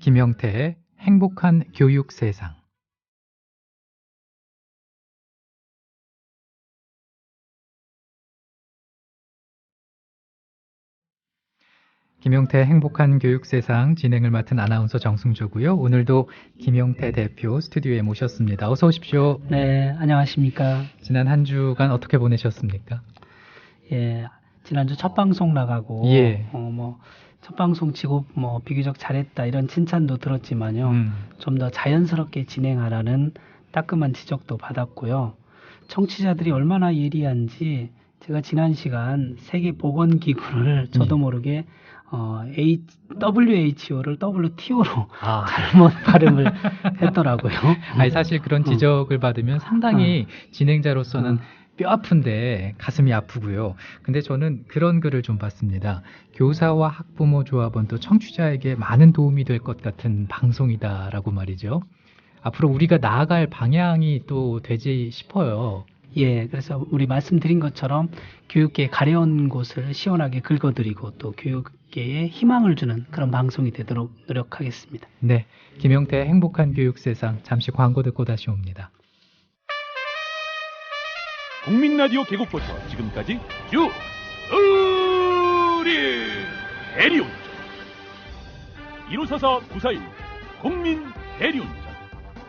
김영태의 행복한 교육 세상. 김영태의 행복한 교육 세상 진행을 맡은 아나운서 정승조고요. 오늘도 김영태 대표 스튜디오에 모셨습니다. 어서 오십시오. 네, 안녕하십니까. 지난 한 주간 어떻게 보내셨습니까? 예, 지난주 첫 방송 나가고, 예. 첫 방송 치고 비교적 잘했다 이런 칭찬도 들었지만요. 좀 더 자연스럽게 진행하라는 따끔한 지적도 받았고요. 청취자들이 얼마나 예리한지 제가 지난 시간 세계보건기구를 저도 모르게 WHO를 WTO로 잘못 발음을 했더라고요. 아니, 사실 그런 지적을 받으면 상당히 진행자로서는 뼈 아픈데 가슴이 아프고요. 근데 저는 그런 글을 좀 봤습니다. 교사와 학부모 조합은 또 청취자에게 많은 도움이 될 것 같은 방송이다라고 말이죠. 앞으로 우리가 나아갈 방향이 또 되지 싶어요. 예, 그래서 우리 말씀드린 것처럼 교육계의 가려운 곳을 시원하게 긁어드리고 또 교육계에 희망을 주는 그런 방송이 되도록 노력하겠습니다. 네, 김영태의 행복한 교육 세상, 잠시 광고 듣고 다시 옵니다. 국민라디오 개국부터 지금까지 쭉 우리 대리운전 1544-941 국민 대리운전,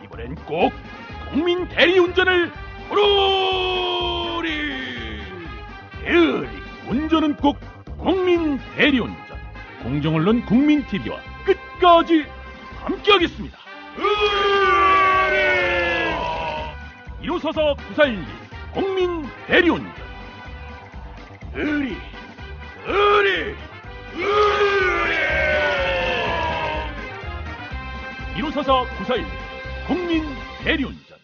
이번엔 꼭 국민 대리운전을 부르리. 대리 운전은 꼭 국민 대리운전. 공정언론 국민TV와 끝까지 함께하겠습니다. 1544-941 국민 대리운전. 의리 1544-941 국민 대리운전.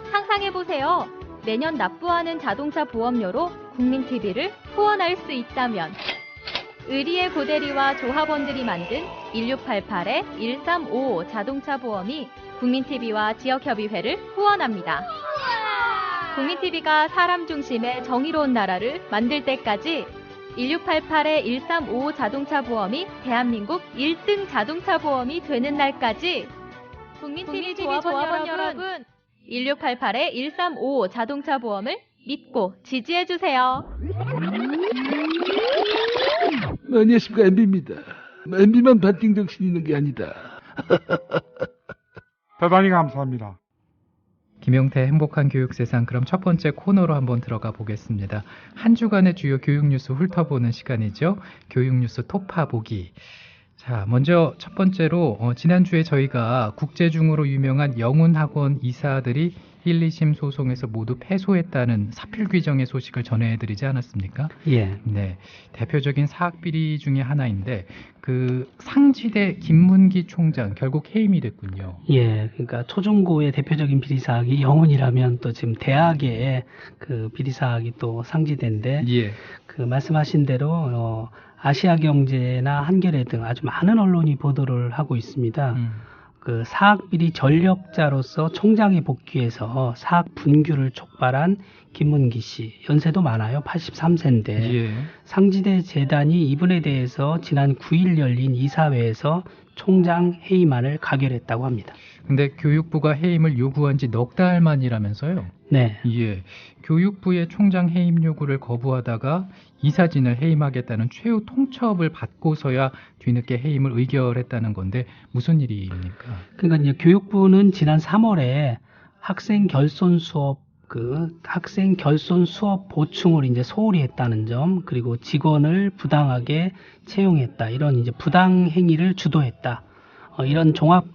상상해보세요. 매년 납부하는 자동차 보험료로 국민TV를 후원할 수 있다면. 의리의 고대리와 조합원들이 만든 1688-1355 자동차 보험이 국민TV와 지역협의회를 후원합니다. 국민TV가 사람 중심의 정의로운 나라를 만들 때까지 1688-1355 자동차 보험이 대한민국 1등 자동차 보험이 되는 날까지 국민TV 조합원 여러분 1688-1355 자동차 보험을 믿고 지지해주세요. 안녕하십니까, MB입니다. MB만 반띵 정신 있는 게 아니다. 대단히 감사합니다. 김영태의 행복한 교육 세상, 그럼 첫 번째 코너로 한번 들어가 보겠습니다. 한 주간의 주요 교육 뉴스 훑어보는 시간이죠. 교육 뉴스 토파 보기. 자, 먼저 첫 번째로 지난주에 저희가 국제중으로 유명한 영훈학원 이사들이 1, 2심 소송에서 모두 패소했다는 사필 규정의 소식을 전해드리지 않았습니까? 예. 네, 대표적인 사학 비리 중에 하나인데 그 상지대 김문기 총장 결국 해임이 됐군요. 예, 그러니까 초중고의 대표적인 비리 사학이 영훈이라면 또 지금 대학의 그 비리 사학이 또 상지대인데, 예. 그 말씀하신 대로 아시아경제나 한겨레 등 아주 많은 언론이 보도를 하고 있습니다. 그 사학비리 전력자로서 총장에 복귀해서 사학 분규를 촉발한 김문기 씨, 연세도 많아요. 83세인데 예. 상지대 재단이 이분에 대해서 지난 9일 열린 이사회에서 총장 해임안을 가결했다고 합니다. 근데 교육부가 해임을 요구한 지 넉 달 만이라면서요? 네. 예. 교육부의 총장 해임 요구를 거부하다가 이사진을 해임하겠다는 최후 통첩을 받고서야 뒤늦게 해임을 의결했다는 건데 무슨 일입니까? 그러니까 이제 교육부는 지난 3월에 학생 결손 수업 보충을 이제 소홀히 했다는 점, 그리고 직원을 부당하게 채용했다, 이런 이제 부당 행위를 주도했다, 이런 종합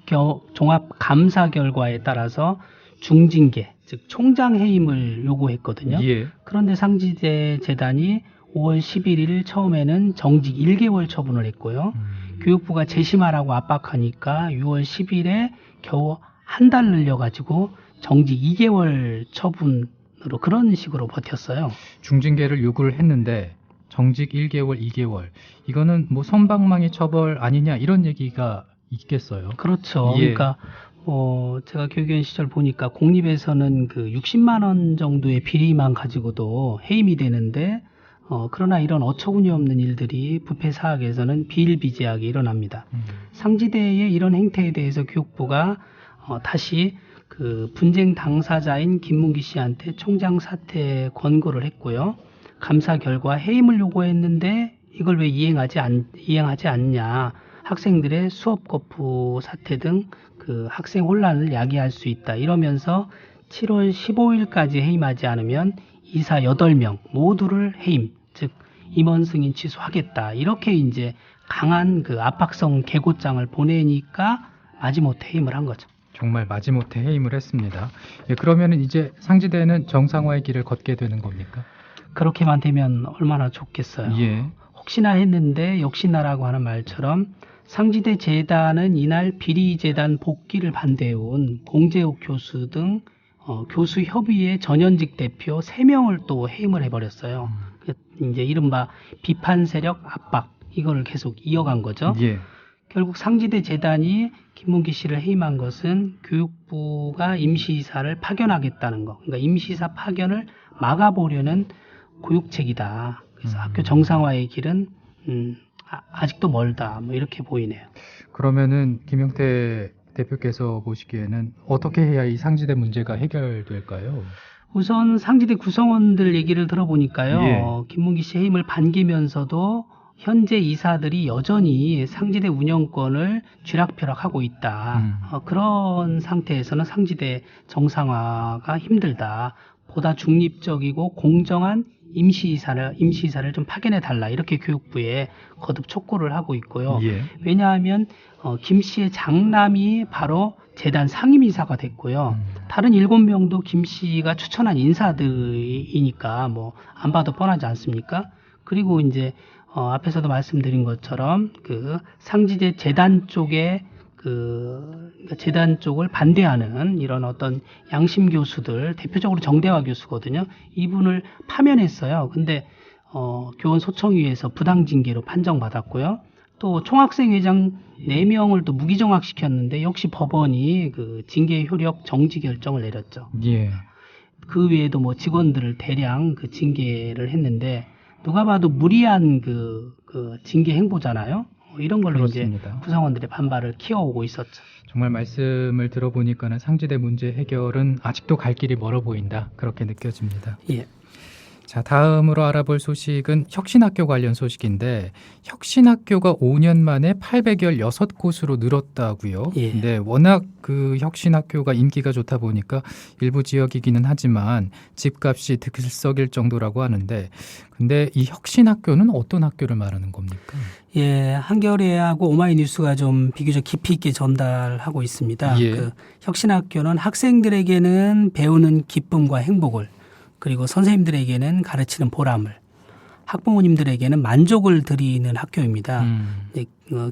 감사 결과에 따라서 중징계, 즉 총장 해임을 요구했거든요. 예. 그런데 상지대 재단이 5월 11일 처음에는 정직 1개월 처분을 했고요. 교육부가 재심하라고 압박하니까 6월 10일에 겨우 한 달 늘려가지고 정직 2개월 처분으로 그런 식으로 버텼어요. 중징계를 요구를 했는데 정직 1개월, 2개월. 이거는 뭐 선방망이 처벌 아니냐 이런 얘기가 있겠어요. 그렇죠. 예. 그러니까 제가 교육위원 시절 보니까 공립에서는 그 60만 원 정도의 비리만 가지고도 해임이 되는데 그러나 이런 어처구니 없는 일들이 부패 사학에서는 비일비재하게 일어납니다. 상지대의 이런 행태에 대해서 교육부가 다시 그 분쟁 당사자인 김문기 씨한테 총장 사퇴 권고를 했고요. 감사 결과 해임을 요구했는데 이걸 왜 이행하지 않냐. 학생들의 수업 거부 사태 등 그 학생 혼란을 야기할 수 있다. 이러면서 7월 15일까지 해임하지 않으면 이사 8명 모두를 해임, 즉 임원 승인 취소하겠다. 이렇게 이제 강한 그 압박성 계고장을 보내니까 마지못해 해임을 한 거죠. 정말 마지못해 해임을 했습니다. 예, 그러면은 이제 상지대는 정상화의 길을 걷게 되는 겁니까? 그렇게만 되면 얼마나 좋겠어요. 예. 혹시나 했는데 역시나라고 하는 말처럼 상지대 재단은 이날 비리재단 복귀를 반대해온 봉재욱 교수 등 교수협의회 전현직 대표 3명을 또 해임을 해버렸어요. 이제 이른바 비판 세력 압박 이거를 계속 이어간 거죠. 예. 결국 상지대 재단이 김문기 씨를 해임한 것은 교육부가 임시이사를 파견하겠다는 거. 그러니까 임시이사 파견을 막아보려는 고육책이다. 그래서 학교 정상화의 길은 아직도 멀다. 뭐 이렇게 보이네요. 그러면은 김용태 대표께서 보시기에는 어떻게 해야 이 상지대 문제가 해결될까요? 우선 상지대 구성원들 얘기를 들어보니까요. 예. 김문기 씨 해임을 반기면서도 현재 이사들이 여전히 상지대 운영권을 쥐락펴락하고 있다. 그런 상태에서는 상지대 정상화가 힘들다. 보다 중립적이고 공정한 임시이사를 좀 파견해 달라. 이렇게 교육부에 거듭 촉구를 하고 있고요. 예. 왜냐하면 김 씨의 장남이 바로 재단 상임이사가 됐고요. 다른 7명도 김 씨가 추천한 인사들이니까 뭐 안 봐도 뻔하지 않습니까? 그리고 이제 앞에서도 말씀드린 것처럼 그 상지대 재단 쪽에 그러니까 재단 쪽을 반대하는 이런 어떤 양심 교수들, 대표적으로 정대화 교수거든요. 이분을 파면했어요. 근데 교원 소청위에서 부당 징계로 판정받았고요. 또 총학생 회장 4명을 또 무기정학 시켰는데 역시 법원이 그 징계 효력 정지 결정을 내렸죠. 예. 그 외에도 뭐 직원들을 대량 그 징계를 했는데 누가 봐도 무리한 그 징계 행보잖아요. 이런 걸로 그렇습니다. 이제 구성원들의 반발을 키워오고 있었죠. 정말 말씀을 들어보니까는 상지대 문제 해결은 아직도 갈 길이 멀어 보인다. 그렇게 느껴집니다. 예. 자, 다음으로 알아볼 소식은 혁신학교 관련 소식인데 혁신학교가 5년 만에 816곳으로 늘었다고요. 예. 네, 워낙 그 혁신학교가 인기가 좋다 보니까 일부 지역이기는 하지만 집값이 들썩일 정도라고 하는데 근데 이 혁신학교는 어떤 학교를 말하는 겁니까? 예, 한겨레하고 오마이뉴스가 좀 비교적 깊이 있게 전달하고 있습니다. 예. 그 혁신학교는 학생들에게는 배우는 기쁨과 행복을 그리고 선생님들에게는 가르치는 보람을 학부모님들에게는 만족을 드리는 학교입니다.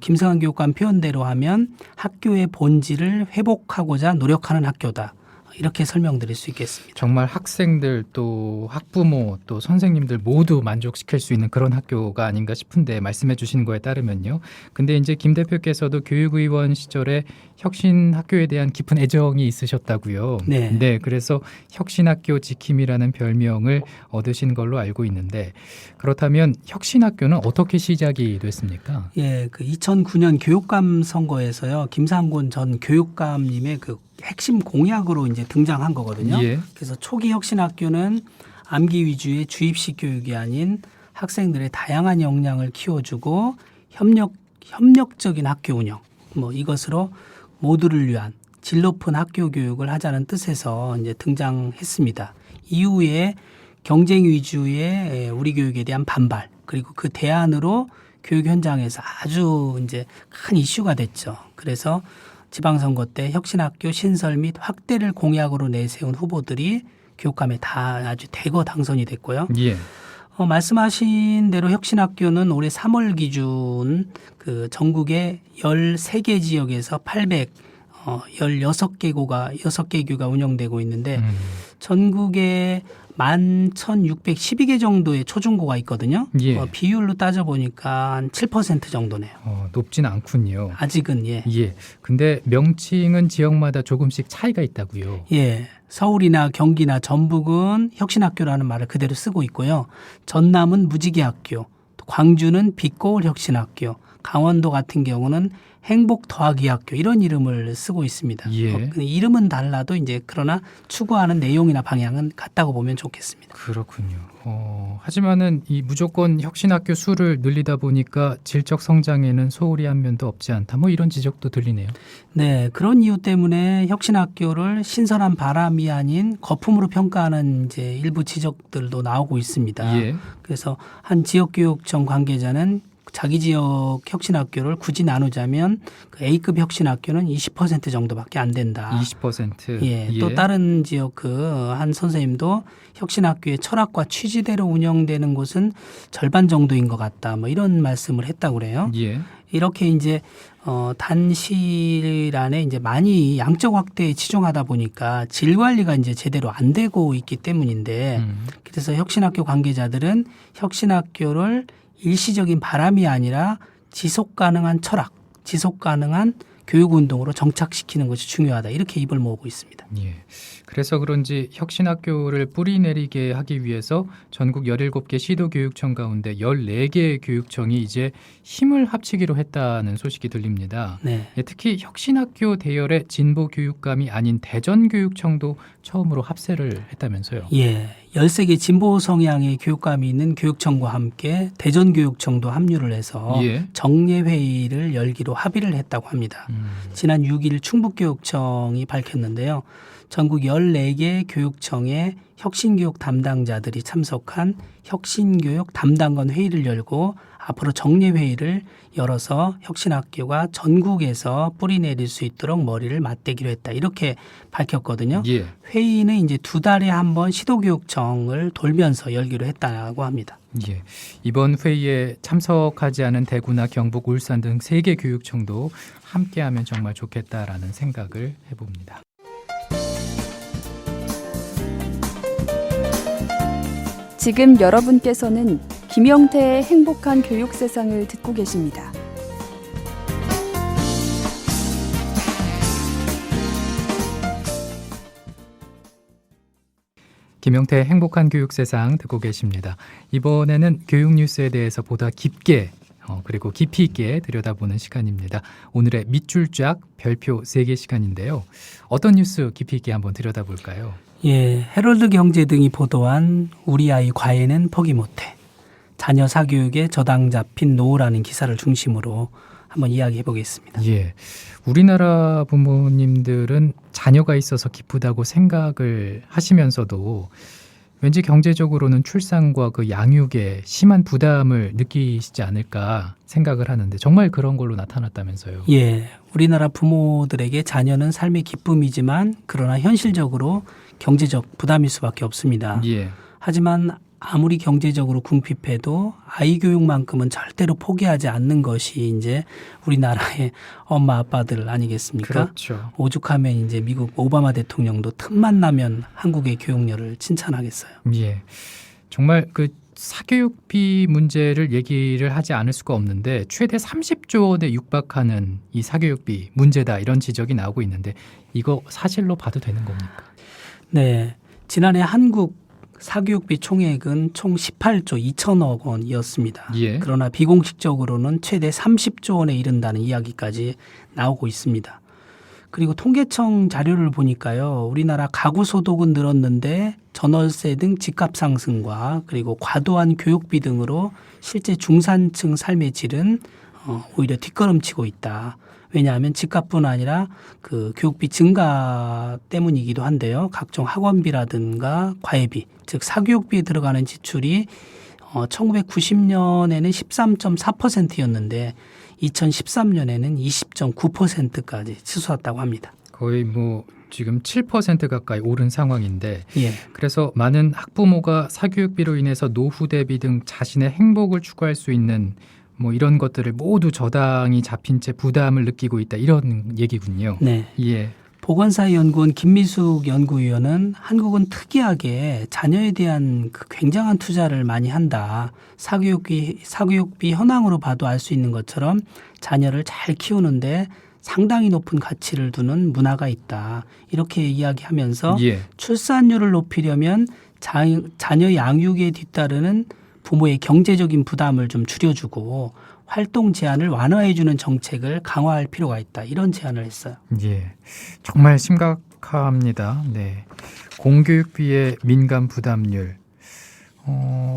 김성한 교육감 표현대로 하면 학교의 본질을 회복하고자 노력하는 학교다. 이렇게 설명드릴 수 있겠습니다. 정말 학생들 또 학부모 또 선생님들 모두 만족시킬 수 있는 그런 학교가 아닌가 싶은데 말씀해 주시는 거에 따르면요. 근데 이제 김 대표께서도 교육의원 시절에 혁신학교에 대한 깊은 애정이 있으셨다고요. 네. 네, 그래서 혁신학교 지킴이라는 별명을 얻으신 걸로 알고 있는데 그렇다면 혁신학교는 어떻게 시작이 됐습니까? 예, 그 2009년 교육감 선거에서요. 김상곤 전 교육감님의 그 핵심 공약으로 이제 등장한 거거든요. 예. 그래서 초기 혁신학교는 암기 위주의 주입식 교육이 아닌 학생들의 다양한 역량을 키워주고 협력적인 학교 운영, 뭐 이것으로 모두를 위한 질 높은 학교 교육을 하자는 뜻에서 이제 등장했습니다. 이후에 경쟁 위주의 우리 교육에 대한 반발 그리고 그 대안으로 교육 현장에서 아주 이제 큰 이슈가 됐죠. 그래서 지방선거 때 혁신학교 신설 및 확대를 공약으로 내세운 후보들이 교육감에 다 아주 대거 당선이 됐고요. 예. 말씀하신 대로 혁신학교는 올해 3월 기준 그 전국의 13개 지역에서 6개 교가 운영되고 있는데 전국에 11,612개 정도의 초중고가 있거든요. 예. 비율로 따져보니까 한 7% 정도네요. 높진 않군요. 아직은 예. 예. 근데 명칭은 지역마다 조금씩 차이가 있다고요. 예. 서울이나 경기나 전북은 혁신학교라는 말을 그대로 쓰고 있고요. 전남은 무지개학교, 광주는 빛고울 혁신학교, 강원도 같은 경우는 행복 더하기 학교 이런 이름을 쓰고 있습니다. 예. 이름은 달라도 이제 그러나 추구하는 내용이나 방향은 같다고 보면 좋겠습니다. 그렇군요. 하지만은 이 무조건 혁신학교 수를 늘리다 보니까 질적 성장에는 소홀히 한 면도 없지 않다. 뭐 이런 지적도 들리네요. 네, 그런 이유 때문에 혁신학교를 신선한 바람이 아닌 거품으로 평가하는 이제 일부 지적들도 나오고 있습니다. 예. 그래서 한 지역교육청 관계자는 자기 지역 혁신학교를 굳이 나누자면 그 A급 혁신학교는 20% 정도밖에 안 된다. 20%. 예, 또 다른 지역 그 한 선생님도 혁신학교의 철학과 취지대로 운영되는 곳은 절반 정도인 것 같다. 뭐 이런 말씀을 했다고 그래요. 예. 이렇게 이제 단실 안에 이제 많이 양적 확대에 치중하다 보니까 질 관리가 이제 제대로 안 되고 있기 때문인데 그래서 혁신학교 관계자들은 혁신학교를 일시적인 바람이 아니라 지속 가능한 철학, 지속 가능한 교육 운동으로 정착시키는 것이 중요하다. 이렇게 입을 모으고 있습니다. 예. 그래서 그런지 혁신학교를 뿌리내리게 하기 위해서 전국 17개 시도교육청 가운데 14개의 교육청이 이제 힘을 합치기로 했다는 소식이 들립니다. 네. 예, 특히 혁신학교 대열의 진보교육감이 아닌 대전교육청도 처음으로 합세를 했다면서요. 예. 13개 진보 성향의 교육감이 있는 교육청과 함께 대전교육청도 합류를 해서 예. 정례회의를 열기로 합의를 했다고 합니다. 지난 6일 충북교육청이 밝혔는데요. 전국 14개 교육청의 혁신교육 담당자들이 참석한 혁신교육 담당관 회의를 열고 앞으로 정례회의를 열어서 혁신학교가 전국에서 뿌리내릴 수 있도록 머리를 맞대기로 했다. 이렇게 밝혔거든요. 예. 회의는 이제 2달에 한 번 시도교육청을 돌면서 열기로 했다고 합니다. 예. 이번 회의에 참석하지 않은 대구나 경북, 울산 등 3개 교육청도 함께하면 정말 좋겠다라는 생각을 해봅니다. 지금 여러분께서는 김영태의 행복한 교육 세상을 듣고 계십니다. 김영태의 행복한 교육 세상 듣고 계십니다. 이번에는 교육 뉴스에 대해서 보다 깊게 그리고 깊이 있게 들여다보는 시간입니다. 오늘의 밑줄 쫙 별표 3개 시간인데요. 어떤 뉴스 깊이 있게 한번 들여다볼까요? 예, 헤럴드 경제 등이 보도한 우리 아이 과외는 포기 못해. 자녀 사교육에 저당 잡힌 노라는 기사를 중심으로 한번 이야기해 보겠습니다. 예, 우리나라 부모님들은 자녀가 있어서 기쁘다고 생각을 하시면서도 왠지 경제적으로는 출산과 그 양육에 심한 부담을 느끼시지 않을까 생각을 하는데 정말 그런 걸로 나타났다면서요. 예, 우리나라 부모들에게 자녀는 삶의 기쁨이지만 그러나 현실적으로 경제적 부담일 수밖에 없습니다. 예. 하지만 아무리 경제적으로 궁핍해도 아이 교육만큼은 절대로 포기하지 않는 것이 이제 우리나라의 엄마 아빠들 아니겠습니까? 그렇죠. 오죽하면 이제 미국 오바마 대통령도 틈만 나면 한국의 교육열을 칭찬하겠어요. 예. 정말 그 사교육비 문제를 얘기를 하지 않을 수가 없는데 최대 30조 원에 육박하는 이 사교육비 문제다 이런 지적이 나오고 있는데 이거 사실로 봐도 되는 겁니까? 네. 지난해 한국 사교육비 총액은 총 18조 2천억 원이었습니다. 예. 그러나 비공식적으로는 최대 30조 원에 이른다는 이야기까지 나오고 있습니다. 그리고 통계청 자료를 보니까요. 우리나라 가구 소득은 늘었는데 전월세 등 집값 상승과 그리고 과도한 교육비 등으로 실제 중산층 삶의 질은 오히려 뒷걸음치고 있다. 왜냐하면 집값뿐 아니라 그 교육비 증가 때문이기도 한데요. 각종 학원비라든가 과외비, 즉 사교육비에 들어가는 지출이 1990년에는 13.4%였는데 2013년에는 20.9%까지 치솟았다고 합니다. 거의 뭐 지금 7% 가까이 오른 상황인데 예. 그래서 많은 학부모가 사교육비로 인해서 노후 대비 등 자신의 행복을 추구할 수 있는 뭐 이런 것들을 모두 저당이 잡힌 채 부담을 느끼고 있다 이런 얘기군요. 네. 예. 보건사연구원 김미숙 연구위원은 한국은 특이하게 자녀에 대한 그 굉장한 투자를 많이 한다. 사교육비 현황으로 봐도 알 수 있는 것처럼 자녀를 잘 키우는데 상당히 높은 가치를 두는 문화가 있다. 이렇게 이야기하면서 예. 출산율을 높이려면 자녀 양육에 뒤따르는 부모의 경제적인 부담을 좀 줄여주고 활동 제한을 완화해주는 정책을 강화할 필요가 있다. 이런 제안을 했어요. 예. 정말 심각합니다. 네. 공교육비의 민간 부담률.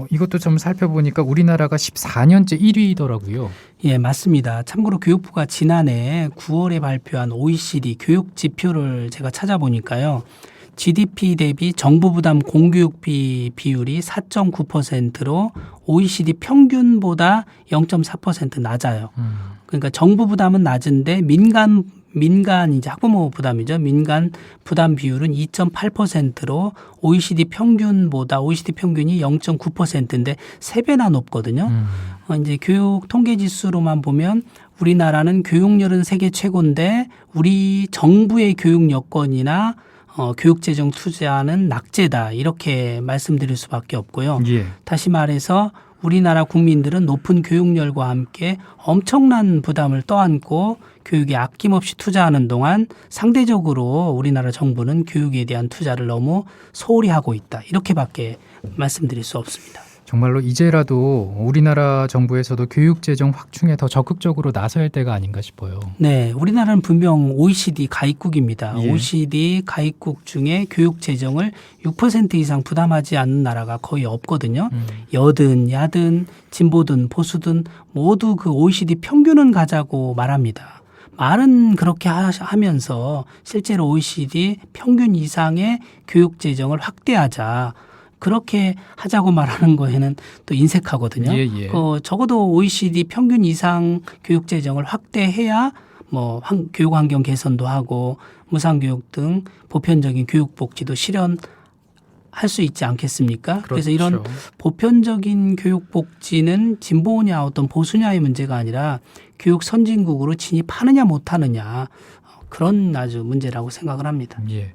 이것도 좀 살펴보니까 우리나라가 14년째 1위더라고요. 예, 맞습니다. 참고로 교육부가 지난해 9월에 발표한 OECD 교육 지표를 제가 찾아보니까요. GDP 대비 정부 부담 공교육비 비율이 4.9%로 OECD 평균보다 0.4% 낮아요. 그러니까 정부 부담은 낮은데 민간 이제 학부모 부담이죠. 민간 부담 비율은 2.8%로 OECD 평균이 0.9%인데 3배나 높거든요. 이제 교육 통계 지수로만 보면 우리나라는 교육열은 세계 최고인데 우리 정부의 교육 여건이나 교육재정 투자는 낙제다 이렇게 말씀드릴 수밖에 없고요. 예. 다시 말해서 우리나라 국민들은 높은 교육열과 함께 엄청난 부담을 떠안고 교육에 아낌없이 투자하는 동안 상대적으로 우리나라 정부는 교육에 대한 투자를 너무 소홀히 하고 있다. 이렇게밖에 말씀드릴 수 없습니다. 정말로 이제라도 우리나라 정부에서도 교육재정 확충에 더 적극적으로 나서야 때가 아닌가 싶어요. 네, 우리나라는 분명 OECD 가입국입니다. 예. OECD 가입국 중에 교육재정을 6% 이상 부담하지 않는 나라가 거의 없거든요. 여든 야든 진보든 보수든 모두 그 OECD 평균은 가자고 말합니다. 말은 그렇게 하면서 실제로 OECD 평균 이상의 교육재정을 확대하자. 그렇게 하자고 말하는 거에는 또 인색하거든요. 예, 예. 적어도 OECD 평균 이상 교육재정을 확대해야 뭐 교육 환경 개선도 하고 무상교육 등 보편적인 교육복지도 실현할 수 있지 않겠습니까? 그렇죠. 그래서 이런 보편적인 교육복지는 진보냐 어떤 보수냐의 문제가 아니라 교육 선진국으로 진입하느냐 못하느냐 그런 아주 문제라고 생각을 합니다. 예.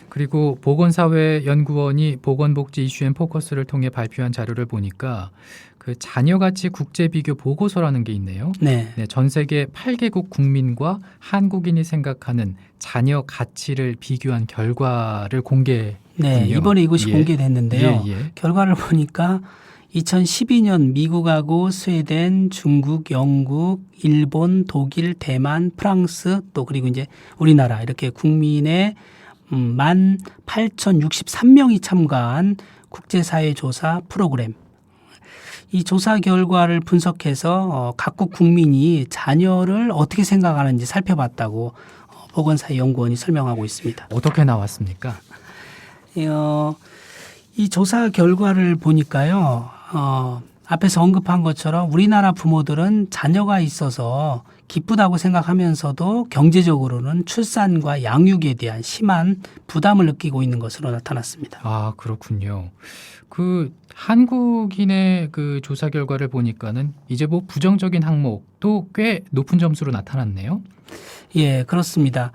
그리고 보건사회연구원이 보건복지 이슈 앤 포커스를 통해 발표한 자료를 보니까 그 자녀가치 국제비교 보고서라는 게 있네요. 네. 네, 전 세계 8개국 국민과 한국인이 생각하는 자녀 가치를 비교한 결과를 공개했군요. 네, 이번에 이것이 예. 공개됐는데요. 예, 예. 결과를 보니까 2012년 미국하고 스웨덴, 중국, 영국, 일본, 독일, 대만, 프랑스 또 그리고 이제 우리나라 이렇게 국민의 18,063명이 참가한 국제사회조사 프로그램. 이 조사 결과를 분석해서 각국 국민이 자녀를 어떻게 생각하는지 살펴봤다고 보건사회연구원이 설명하고 있습니다. 어떻게 나왔습니까? 이 조사 결과를 보니까요. 앞에서 언급한 것처럼 우리나라 부모들은 자녀가 있어서 기쁘다고 생각하면서도 경제적으로는 출산과 양육에 대한 심한 부담을 느끼고 있는 것으로 나타났습니다. 아, 그렇군요. 그 한국인의 그 조사 결과를 보니까는 이제 뭐 부정적인 항목도 꽤 높은 점수로 나타났네요. 예, 그렇습니다.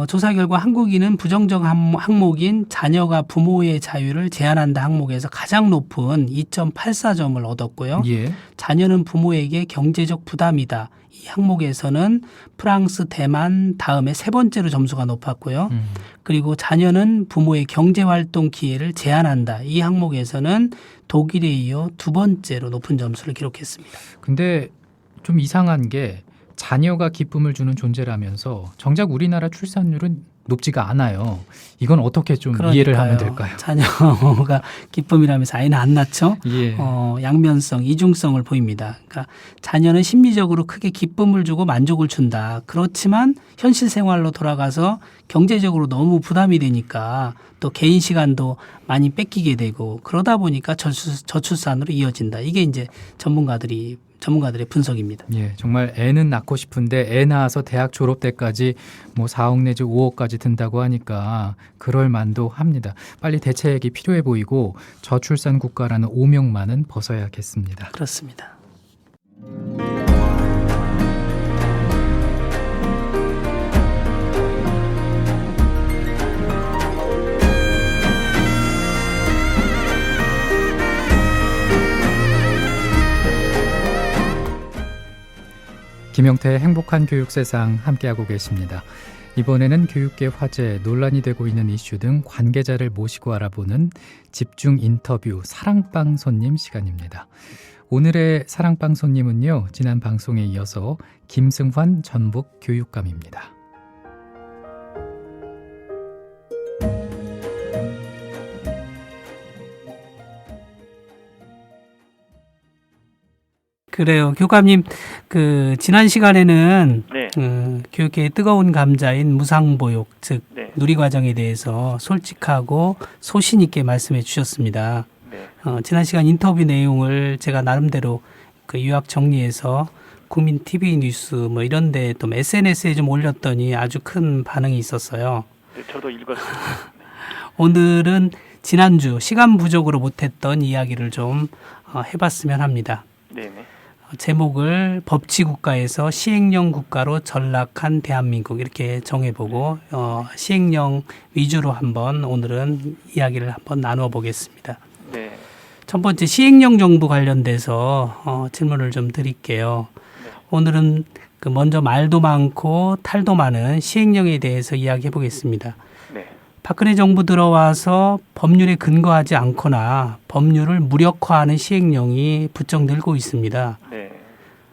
조사 결과 한국인은 부정적 항목인 자녀가 부모의 자유를 제한한다 항목에서 가장 높은 2.84점을 얻었고요. 예. 자녀는 부모에게 경제적 부담이다. 이 항목에서는 프랑스, 대만 다음에 세 번째로 점수가 높았고요. 그리고 자녀는 부모의 경제활동 기회를 제한한다. 이 항목에서는 독일에 이어 두 번째로 높은 점수를 기록했습니다. 근데 좀 이상한 게 자녀가 기쁨을 주는 존재라면서 정작 우리나라 출산율은 높지가 않아요. 이건 어떻게 좀 이해를 하면 될까요? 자녀가 기쁨이라면서 아이는 안 낳죠. 예. 양면성, 이중성을 보입니다. 그러니까 자녀는 심리적으로 크게 기쁨을 주고 만족을 준다. 그렇지만 현실 생활로 돌아가서 경제적으로 너무 부담이 되니까 또 개인 시간도 많이 뺏기게 되고 그러다 보니까 저출산으로 이어진다. 이게 이제 전문가들의 분석입니다. 예, 정말 애는 낳고 싶은데 애 낳아서 대학 졸업 때까지 뭐 4억 내지 5억까지 든다고 하니까 그럴 만도 합니다. 빨리 대책이 필요해 보이고 저출산 국가라는 오명만은 벗어야겠습니다. 그렇습니다. 김영태의 행복한 교육세상 함께하고 계십니다. 이번에는 교육계 화제, 논란이 되고 있는 이슈 등 관계자를 모시고 알아보는 집중 인터뷰 사랑방 손님 시간입니다. 오늘의 사랑방 손님은요, 지난 방송에 이어서 김승환 전북 교육감입니다. 그래요. 교감님, 지난 시간에는 네. 교육계의 뜨거운 감자인 무상보육, 즉 네. 누리과정에 대해서 솔직하고 소신 있게 말씀해 주셨습니다. 네. 지난 시간 인터뷰 내용을 제가 나름대로 요약 정리해서 국민 TV 뉴스 뭐 이런 데 또 SNS에 좀 올렸더니 아주 큰 반응이 있었어요. 네, 저도 읽었습니다. 오늘은 지난주 시간 부족으로 못했던 이야기를 좀 해봤으면 합니다. 네네. 제목을 법치국가에서 시행령 국가로 전락한 대한민국 이렇게 정해보고 시행령 위주로 한번 오늘은 이야기를 한번 나누어 보겠습니다. 네. 첫 번째 시행령 정부 관련돼서 질문을 좀 드릴게요. 네. 오늘은 먼저 말도 많고 탈도 많은 시행령에 대해서 이야기해 보겠습니다. 네. 박근혜 정부 들어와서 법률에 근거하지 않거나 법률을 무력화하는 시행령이 부쩍 늘고 있습니다. 네.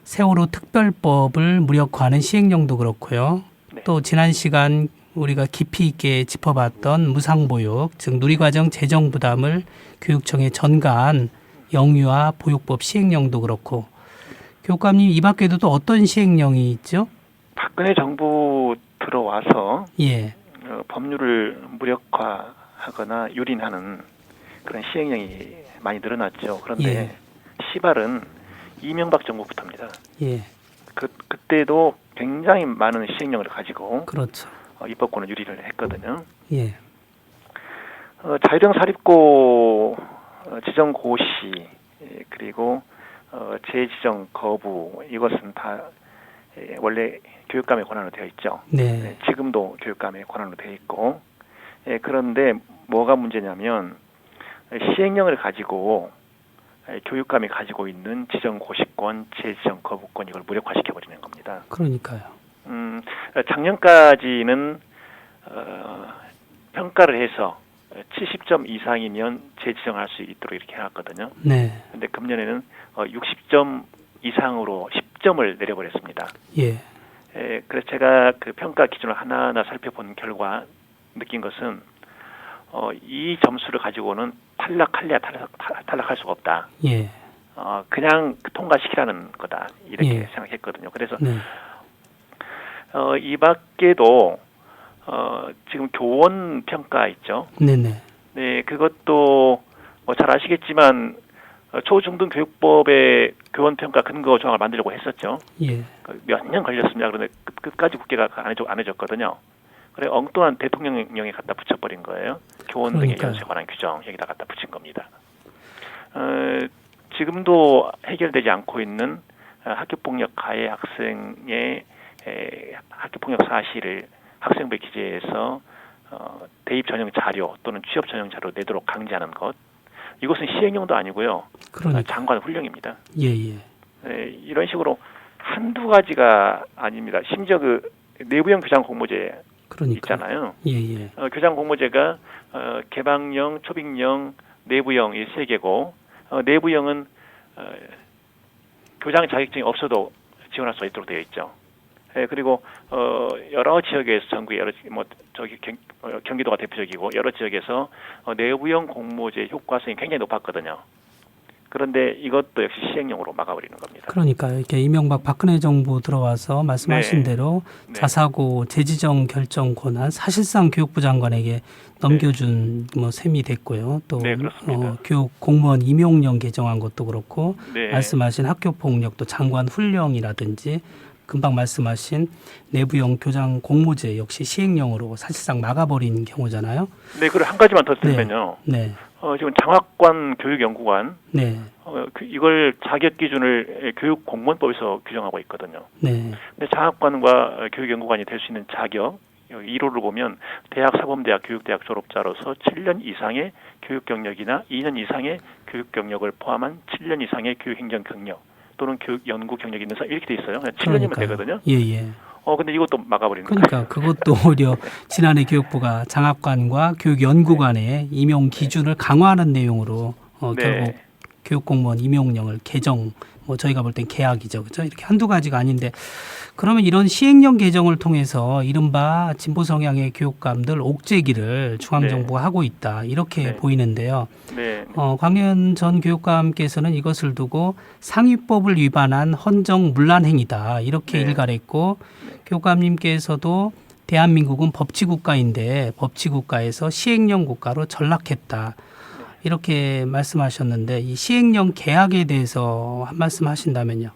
세월호 특별법을 무력화하는 시행령도 그렇고요. 네. 또 지난 시간 우리가 깊이 있게 짚어봤던 무상보육, 즉 누리과정 재정 부담을 교육청에 전가한 영유아 보육법 시행령도 그렇고, 교육감님 이 밖에도 또 어떤 시행령이 있죠? 박근혜 정부 들어와서 예, 법률을 무력화하거나 유린하는 그런 시행령이 많이 늘어났죠. 그런데 예. 시발은 이명박 정부부터입니다. 예, 그때도 굉장히 많은 시행령을 가지고 그렇죠. 입법권을 유리를 했거든요. 예, 자유령 사립고 지정 고시 그리고 재지정 거부 이것은 다 원래 교육감의 권한으로 되어 있죠. 네, 지금도 교육감의 권한으로 되어 있고 그런데 뭐가 문제냐면 시행령을 가지고 교육감이 가지고 있는 지정 고시권, 재지정 거부권 이걸 무력화시켜 버리는 겁니다. 그러니까요. 작년까지는 평가를 해서 70점 이상이면 재지정할 수 있도록 이렇게 해놨거든요. 네, 근데 금년에는 60점 이상으로 10점을 내려버렸습니다. 예, 그래서 제가 그 평가 기준을 하나하나 살펴본 결과 느낀 것은 이 점수를 가지고는 탈락할 수가 없다. 예, 그냥 통과시키라는 거다. 이렇게 예. 생각했거든요. 그래서 네, 이 밖에도 지금 교원 평가 있죠. 네네, 네, 그것도 잘 아시겠지만 초중등 교육법에 교원 평가 근거 조항을 만들려고 했었죠. 예, 몇 년 걸렸습니다. 그런데 끝까지 국회가 안 해줬거든요. 그래 엉뚱한 대통령령에 갖다 붙여버린 거예요. 교원 등의 그러니까요. 연수에 관한 규정 여기다 갖다 붙인 겁니다. 지금도 해결되지 않고 있는 학교폭력 가해 학생의 학교폭력 사실을 학생부에 기재해서 대입 전형 자료 또는 취업 전형 자료 내도록 강제하는 것 이것은 시행령도 아니고요. 그러니까. 장관 훈령입니다. 예, 예, 이런 식으로 한두 가지가 아닙니다. 심지어 내부형 교장 공모제 그러니까. 있잖아요. 예, 예, 교장 공모제가 개방형, 초빙형, 내부형 이 세 개고 내부형은 교장 자격증이 없어도 지원할 수 있도록 되어 있죠. 그리고 여러 지역에서 전국에 경기도가 대표적이고 여러 지역에서 내부형 공모제 효과성이 굉장히 높았거든요. 그런데 이것도 역시 시행령으로 막아버리는 겁니다. 그러니까 이렇게 이명박 박근혜 정부 들어와서 말씀하신 네. 대로 네. 자사고 재지정 결정 권한 사실상 교육부 장관에게 넘겨준 셈이 됐고요. 또 네, 그렇습니다. 교육 공무원 임용령 개정한 것도 그렇고 네. 말씀하신 학교폭력도 장관 훈령이라든지 금방 말씀하신 내부형 교장 공모제 역시 시행령으로 사실상 막아버린 경우잖아요. 네, 그리고 한 가지만 더 들면요. 네, 지금 장학관 교육연구관 네, 이걸 자격 기준을 교육공무원법에서 규정하고 있거든요. 네, 근데 장학관과 교육연구관이 될 수 있는 자격 1호를 보면 대학, 사범대학, 교육대학 졸업자로서 7년 이상의 교육 경력이나 2년 이상의 교육 경력을 포함한 7년 이상의 교육 행정 경력 또는 교육 연구 경력이 있는 사람 이렇게 돼 있어요. 그냥 7년이면 되거든요. 예. 근데 이것도 막아버리는 그러니까 거예요. 그것도 오히려 지난해 교육부가 장학관과 교육연구관의 임용 기준을 강화하는 내용으로 결국 교육공무원 임용령을 개정, 뭐 저희가 볼 땐 계약이죠, 그죠? 이렇게 한두 가지가 아닌데 그러면 이런 시행령 개정을 통해서 이른바 진보 성향의 교육감들 옥죄기를 중앙정부가 하고 있다 이렇게 보이는데요. 네. 광현 전 교육감께서는 이것을 두고 상위법을 위반한 헌정 문란행위다 이렇게 일갈했고 교육감님께서도 대한민국은 법치국가인데 법치국가에서 시행령 국가로 전락했다. 이렇게 말씀하셨는데 이 시행령 계약에 대해서 한 말씀 하신다면요.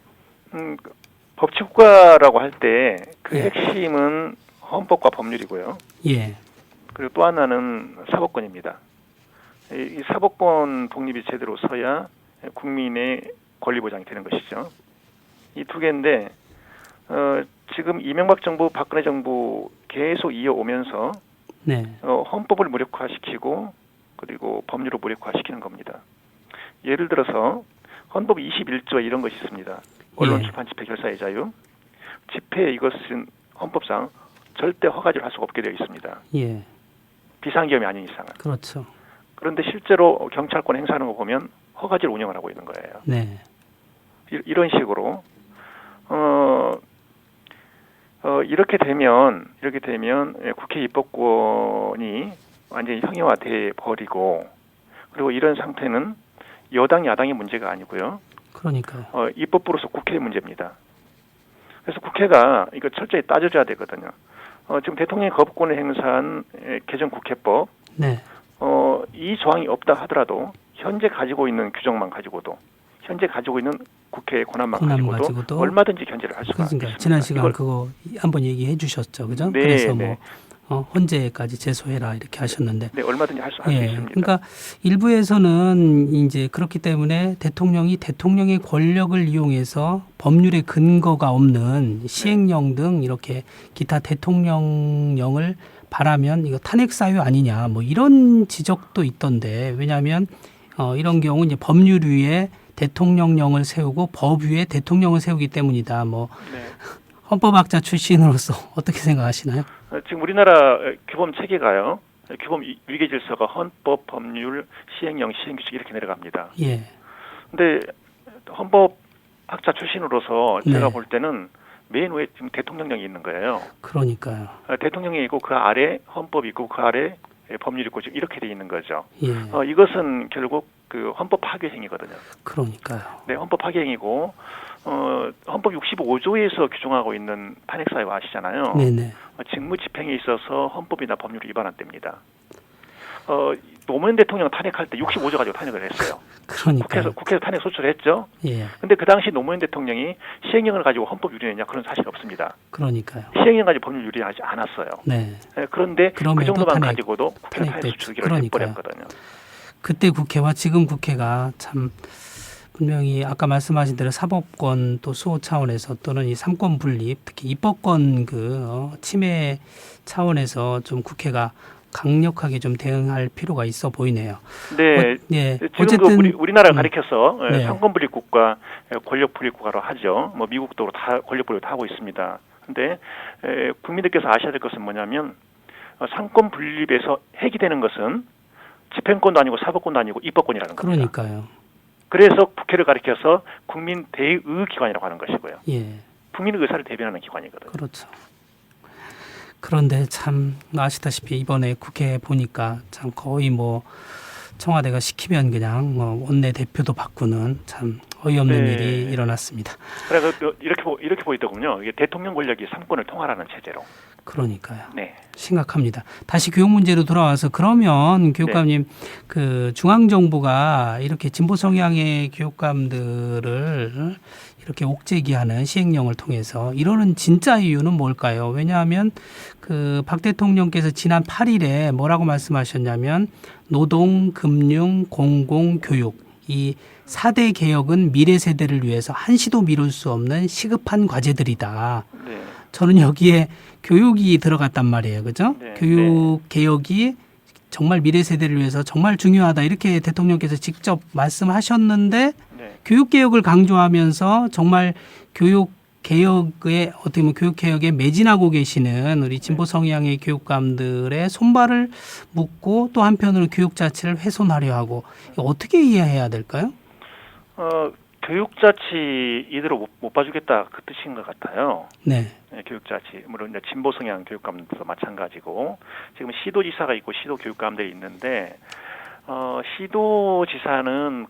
법치국가라고 할 때 그 핵심은 헌법과 법률이고요. 예. 그리고 또 하나는 사법권입니다. 이 사법권 독립이 제대로 서야 국민의 권리 보장이 되는 것이죠. 이 두 개인데 지금 이명박 정부, 박근혜 정부 계속 이어오면서 헌법을 무력화시키고 그리고 법률을 무력화시키는 겁니다. 예를 들어서 헌법 21조에 이런 것이 있습니다. 언론, 출판, 집회, 결사의 자유. 집회 이것은 헌법상 절대 허가를 할 수가 없게 되어 있습니다. 예. 비상계엄이 아닌 이상은. 그렇죠. 그런데 실제로 경찰권 행사하는 거 보면 허가제를 운영을 하고 있는 거예요. 네. 이런 식으로 이렇게 되면 국회 입법권이 완전히 형해화돼 버리고 그리고 이런 상태는 여당 야당의 문제가 아니고요. 그러니까요. 입법부로서 국회의 문제입니다. 그래서 국회가 이거 철저히 따져줘야 되거든요. 지금 대통령이 거부권을 행사한 개정국회법 이 조항이 없다 하더라도 현재 가지고 있는 규정만 가지고도 현재 가지고 있는 국회의 권한만 가지고도 얼마든지 견제를 할 수가 있습니다. 지난 시간 그거 한번 얘기해 주셨죠, 그죠? 네, 그래서 뭐 헌재까지 제소해라 이렇게 하셨는데. 네, 얼마든지 할 수 있습니다. 그러니까 일부에서는 이제 그렇기 때문에 대통령이 대통령의 권력을 이용해서 법률의 근거가 없는 시행령 등 이렇게 기타 대통령령을 발하면 이거 탄핵 사유 아니냐 뭐 이런 지적도 있던데 왜냐하면 이런 경우 이제 법률 위에 대통령령을 세우고 법 위에 대통령을 세우기 때문이다. 뭐 헌법학자 출신으로서 어떻게 생각하시나요? 지금 우리나라 규범 체계가요. 규범 위계 질서가 헌법, 법률, 시행령, 시행규칙 이렇게 내려갑니다. 예. 근데 헌법학자 출신으로서 제가 볼 때는 맨 위에 지금 대통령령이 있는 거예요. 그러니까요. 대통령이 있고 그 아래 헌법이 있고 그 아래 법률이 있고 지금 이렇게 돼 있는 거죠. 예. 이것은 결국 그 헌법 파괴 행위거든요. 그러니까요. 네, 헌법 파괴 행위고 헌법 65조에서 규정하고 있는 탄핵 사유 아시잖아요. 네네. 직무 집행에 있어서 헌법이나 법률을 위반한 때입니다. 노무현 대통령 탄핵할 때 65조 가지고 탄핵을 했어요. 그러니까요. 국회에서 탄핵 소추했죠. 예. 근데 그 당시 노무현 대통령이 시행령을 가지고 헌법 유리했냐 그런 사실 없습니다. 그러니까요. 시행령 가지고 법률 유리하지 않았어요. 네. 그런데 그 정도만 탄핵, 가지고도 국회가 탄핵 소추기를 해버렸거든요. 그때 국회와 지금 국회가 참 분명히 아까 말씀하신 대로 사법권 또 수호 차원에서 또는 이 삼권 분립 특히 입법권 침해 차원에서 좀 국회가 강력하게 좀 대응할 필요가 있어 보이네요. 네. 지금도 어쨌든 우리나라를 가리켜서 삼권 분립 국가, 권력 분립 국가로 하죠. 뭐 미국도 다 권력 분립을 다 하고 있습니다. 근데 국민들께서 아셔야 될 것은 뭐냐면 삼권 분립에서 해기되는 것은 집행권도 아니고 사법권도 아니고 입법권이라는 겁니다. 그러니까요. 그래서 국회를 가리켜서 국민 대의 기관이라고 하는 것이고요. 예. 국민의 의사를 대변하는 기관이거든요. 그렇죠. 그런데 참 아시다시피 이번에 국회 보니까 참 거의 뭐 청와대가 시키면 그냥 원내 대표도 바꾸는 참 어이없는 일이 일어났습니다. 그래서 이렇게 보이더군요. 이게 대통령 권력이 삼권을 통할하는 체제로. 그러니까요. 네. 심각합니다. 다시 교육 문제로 돌아와서 그러면 교육감님 그 중앙정부가 이렇게 진보 성향의 교육감들을 이렇게 옥죄기하는 시행령을 통해서 이러는 진짜 이유는 뭘까요? 왜냐하면 그 박 대통령께서 지난 8일에 뭐라고 말씀하셨냐면 노동, 금융, 공공, 교육 이 4대 개혁은 미래 세대를 위해서 한시도 미룰 수 없는 시급한 과제들이다. 네. 저는 여기에 교육이 들어갔단 말이에요. 그죠? 교육 개혁이 정말 미래 세대를 위해서 정말 중요하다 이렇게 대통령께서 직접 말씀하셨는데 네. 교육개혁을 강조하면서 정말 교육개혁에 어떻게 보면 교육개혁에 매진하고 계시는 우리 진보 성향의 교육감들의 손발을 묶고 또 한편으로 교육 자체를 훼손하려 하고 이거 어떻게 이해해야 될까요? 교육자치 이대로 못 봐주겠다 그 뜻인 것 같아요. 네. 네, 교육자치 물론 이제 진보 성향 교육감들도 마찬가지고 지금 시도지사가 있고 시도 교육감들이 있는데 시도지사는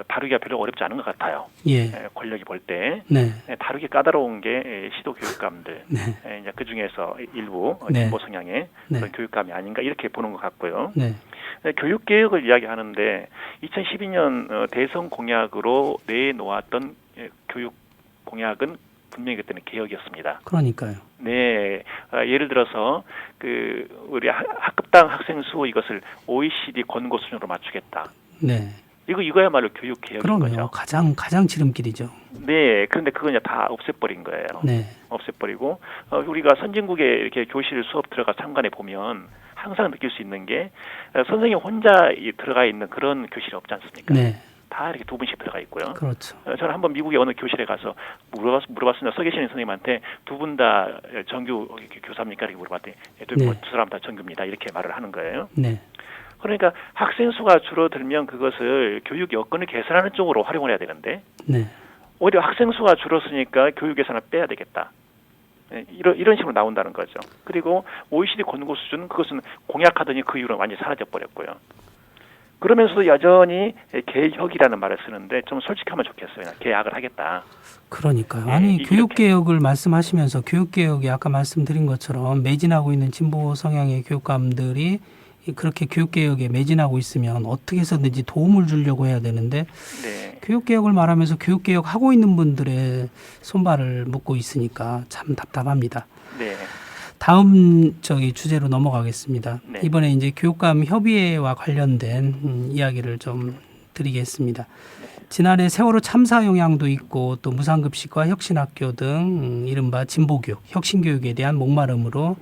다루기가 별로 어렵지 않은 것 같아요. 예. 권력이 볼 때 네. 다루기 까다로운 게 시도 교육감들. 네. 이제 그 중에서 일부 네. 진보 성향의 네. 그런 교육감이 아닌가 이렇게 보는 것 같고요. 네. 교육 개혁을 이야기하는데 2012년 대선 공약으로 내놓았던 교육 공약은 분명히 그때는 개혁이었습니다. 그러니까요. 네, 예를 들어서 우리 학급당 학생 수 이것을 OECD 권고 수준으로 맞추겠다. 네. 이거야말로 교육 개혁인 그럼요. 거죠. 가장 지름길이죠. 네, 그런데 그건 이제 다 없애버린 거예요. 네. 없애버리고 우리가 선진국에 이렇게 교실 수업 들어가 참관해 보면 항상 느낄 수 있는 게 선생님 혼자 들어가 있는 그런 교실이 없지 않습니까? 네. 다 이렇게 두 분씩 들어가 있고요. 그렇죠. 저는 한번 미국의 어느 교실에 가서 물어봤습니다. 서 계시는 선생님한테 두 분 다 정규 교사입니까? 이렇게 물어봤더니 네. 두 사람 다 정규입니다. 이렇게 말을 하는 거예요. 네. 그러니까 학생 수가 줄어들면 그것을 교육 여건을 개선하는 쪽으로 활용을 해야 되는데 네. 오히려 학생 수가 줄었으니까 교육 예산을 빼야 되겠다. 이런 식으로 나온다는 거죠. 그리고 OECD 권고 수준 그것은 공약하더니 그 이후로 완전히 사라져 버렸고요. 그러면서도 여전히 개혁이라는 말을 쓰는데 좀 솔직하면 좋겠어요. 그냥 개혁을 하겠다. 그러니까요. 네, 아니 교육개혁을 말씀하시면서 교육개혁이 아까 말씀드린 것처럼 매진하고 있는 진보 성향의 교육감들이 그렇게 교육개혁에 매진하고 있으면 어떻게 해서든지 도움을 주려고 해야 되는데 네. 교육개혁을 말하면서 교육개혁하고 있는 분들의 손발을 묶고 있으니까 참 답답합니다. 네. 다음 주제로 넘어가겠습니다. 네. 이번에 이제 교육감 협의회와 관련된 이야기를 좀 드리겠습니다. 지난해 세월호 참사 영향도 있고 또 무상급식과 혁신학교 등 이른바 진보교육, 혁신교육에 대한 목마름으로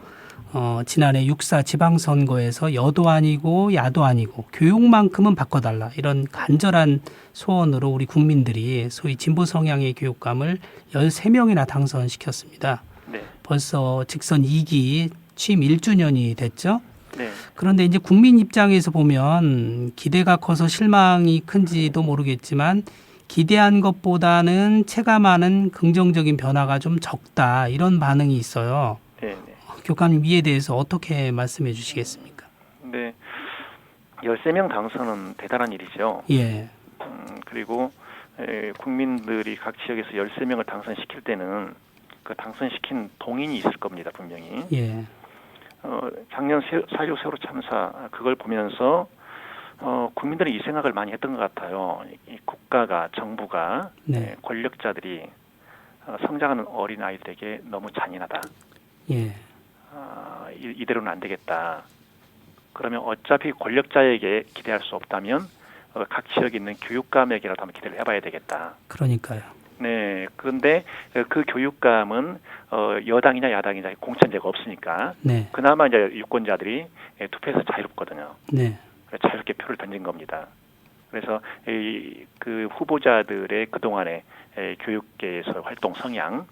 지난해 6.4 지방선거에서 여도 아니고 야도 아니고 교육만큼은 바꿔달라 이런 간절한 소원으로 우리 국민들이 소위 진보 성향의 교육감을 13명이나 당선시켰습니다. 네. 벌써 직선 2기 취임 1주년이 됐죠. 네. 그런데 이제 국민 입장에서 보면 기대가 커서 실망이 큰지도 모르겠지만 기대한 것보다는 체감하는 긍정적인 변화가 좀 적다 이런 반응이 있어요. 네. 교육감님 이에 대해서 어떻게 말씀해 주시겠습니까? 네. 13명 당선은 대단한 일이죠. 예. 그리고 국민들이 각 지역에서 13명을 당선시킬 때는 그 당선시킨 동인이 있을 겁니다. 분명히. 예. 작년 4.16 세월호 참사 그걸 보면서 국민들이 이 생각을 많이 했던 것 같아요. 이 국가가 정부가 네. 권력자들이 성장하는 어린 아이들에게 너무 잔인하다. 예. 이대로는 안 되겠다. 그러면 어차피 권력자에게 기대할 수 없다면 각 지역에 있는 교육감에게라도 한번 기대를 해봐야 되겠다. 그러니까요. 네. 그런데 그 교육감은 여당이냐 야당이냐 공천제가 없으니까 네. 그나마 이제 유권자들이 투표해서 자유롭거든요. 네. 자유롭게 표를 던진 겁니다. 그래서 그 후보자들의 그동안의 교육계에서 활동 성향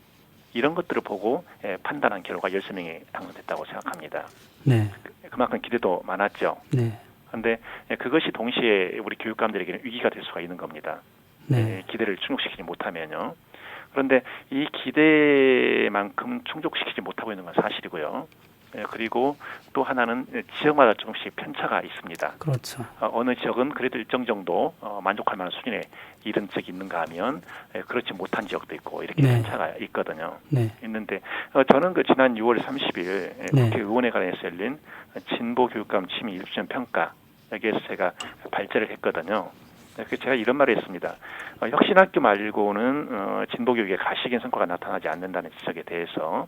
이런 것들을 보고 판단한 결과 13명이 당선됐다고 생각합니다. 네. 그만큼 기대도 많았죠. 네. 그런데 그것이 동시에 우리 교육감들에게는 위기가 될 수가 있는 겁니다. 네. 기대를 충족시키지 못하면요. 그런데 이 기대만큼 충족시키지 못하고 있는 건 사실이고요. 그리고 또 하나는 지역마다 조금씩 편차가 있습니다. 그렇죠. 어느 지역은 그래도 일정 정도 만족할 만한 수준에 이른 지역이 있는가 하면 그렇지 못한 지역도 있고 이렇게 네. 편차가 있거든요. 네. 있는데 저는 그 지난 6월 30일 네. 국회의원회관에서 열린 진보 교육감 취임 1주년 평가 여기에서 제가 발제를 했거든요. 그래서 제가 이런 말을 했습니다. 혁신학교 말고는 진보 교육에 가시적인 성과가 나타나지 않는다는 지적에 대해서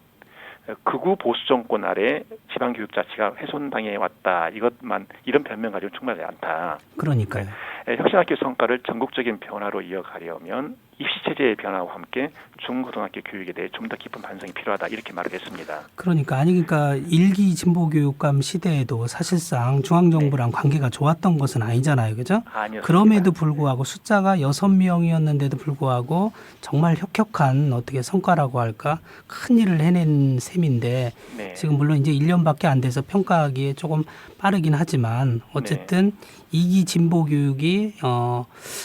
극우 보수 정권 아래 지방교육 자치가 훼손당해 왔다. 이런 변명 가지고 충분하지 않다. 그러니까요. 혁신학교 성과를 전국적인 변화로 이어가려면 입시체제의 변화와 함께 중고등학교 교육에 대해 좀 더 깊은 반성이 필요하다 이렇게 말을 했습니다. 그러니까 일기 진보교육감 시대에도 사실상 중앙정부랑 관계가 좋았던 것은 아니잖아요, 그죠? 아니었습니다. 그럼에도 불구하고 숫자가 6명이었는데도 불구하고 정말 혁혁한 어떻게 성과라고 할까 큰 일을 해낸 셈인데 네. 지금 물론 이제 1년밖에 안 돼서 평가하기에 조금 빠르긴 하지만 어쨌든 이기 진보 교육이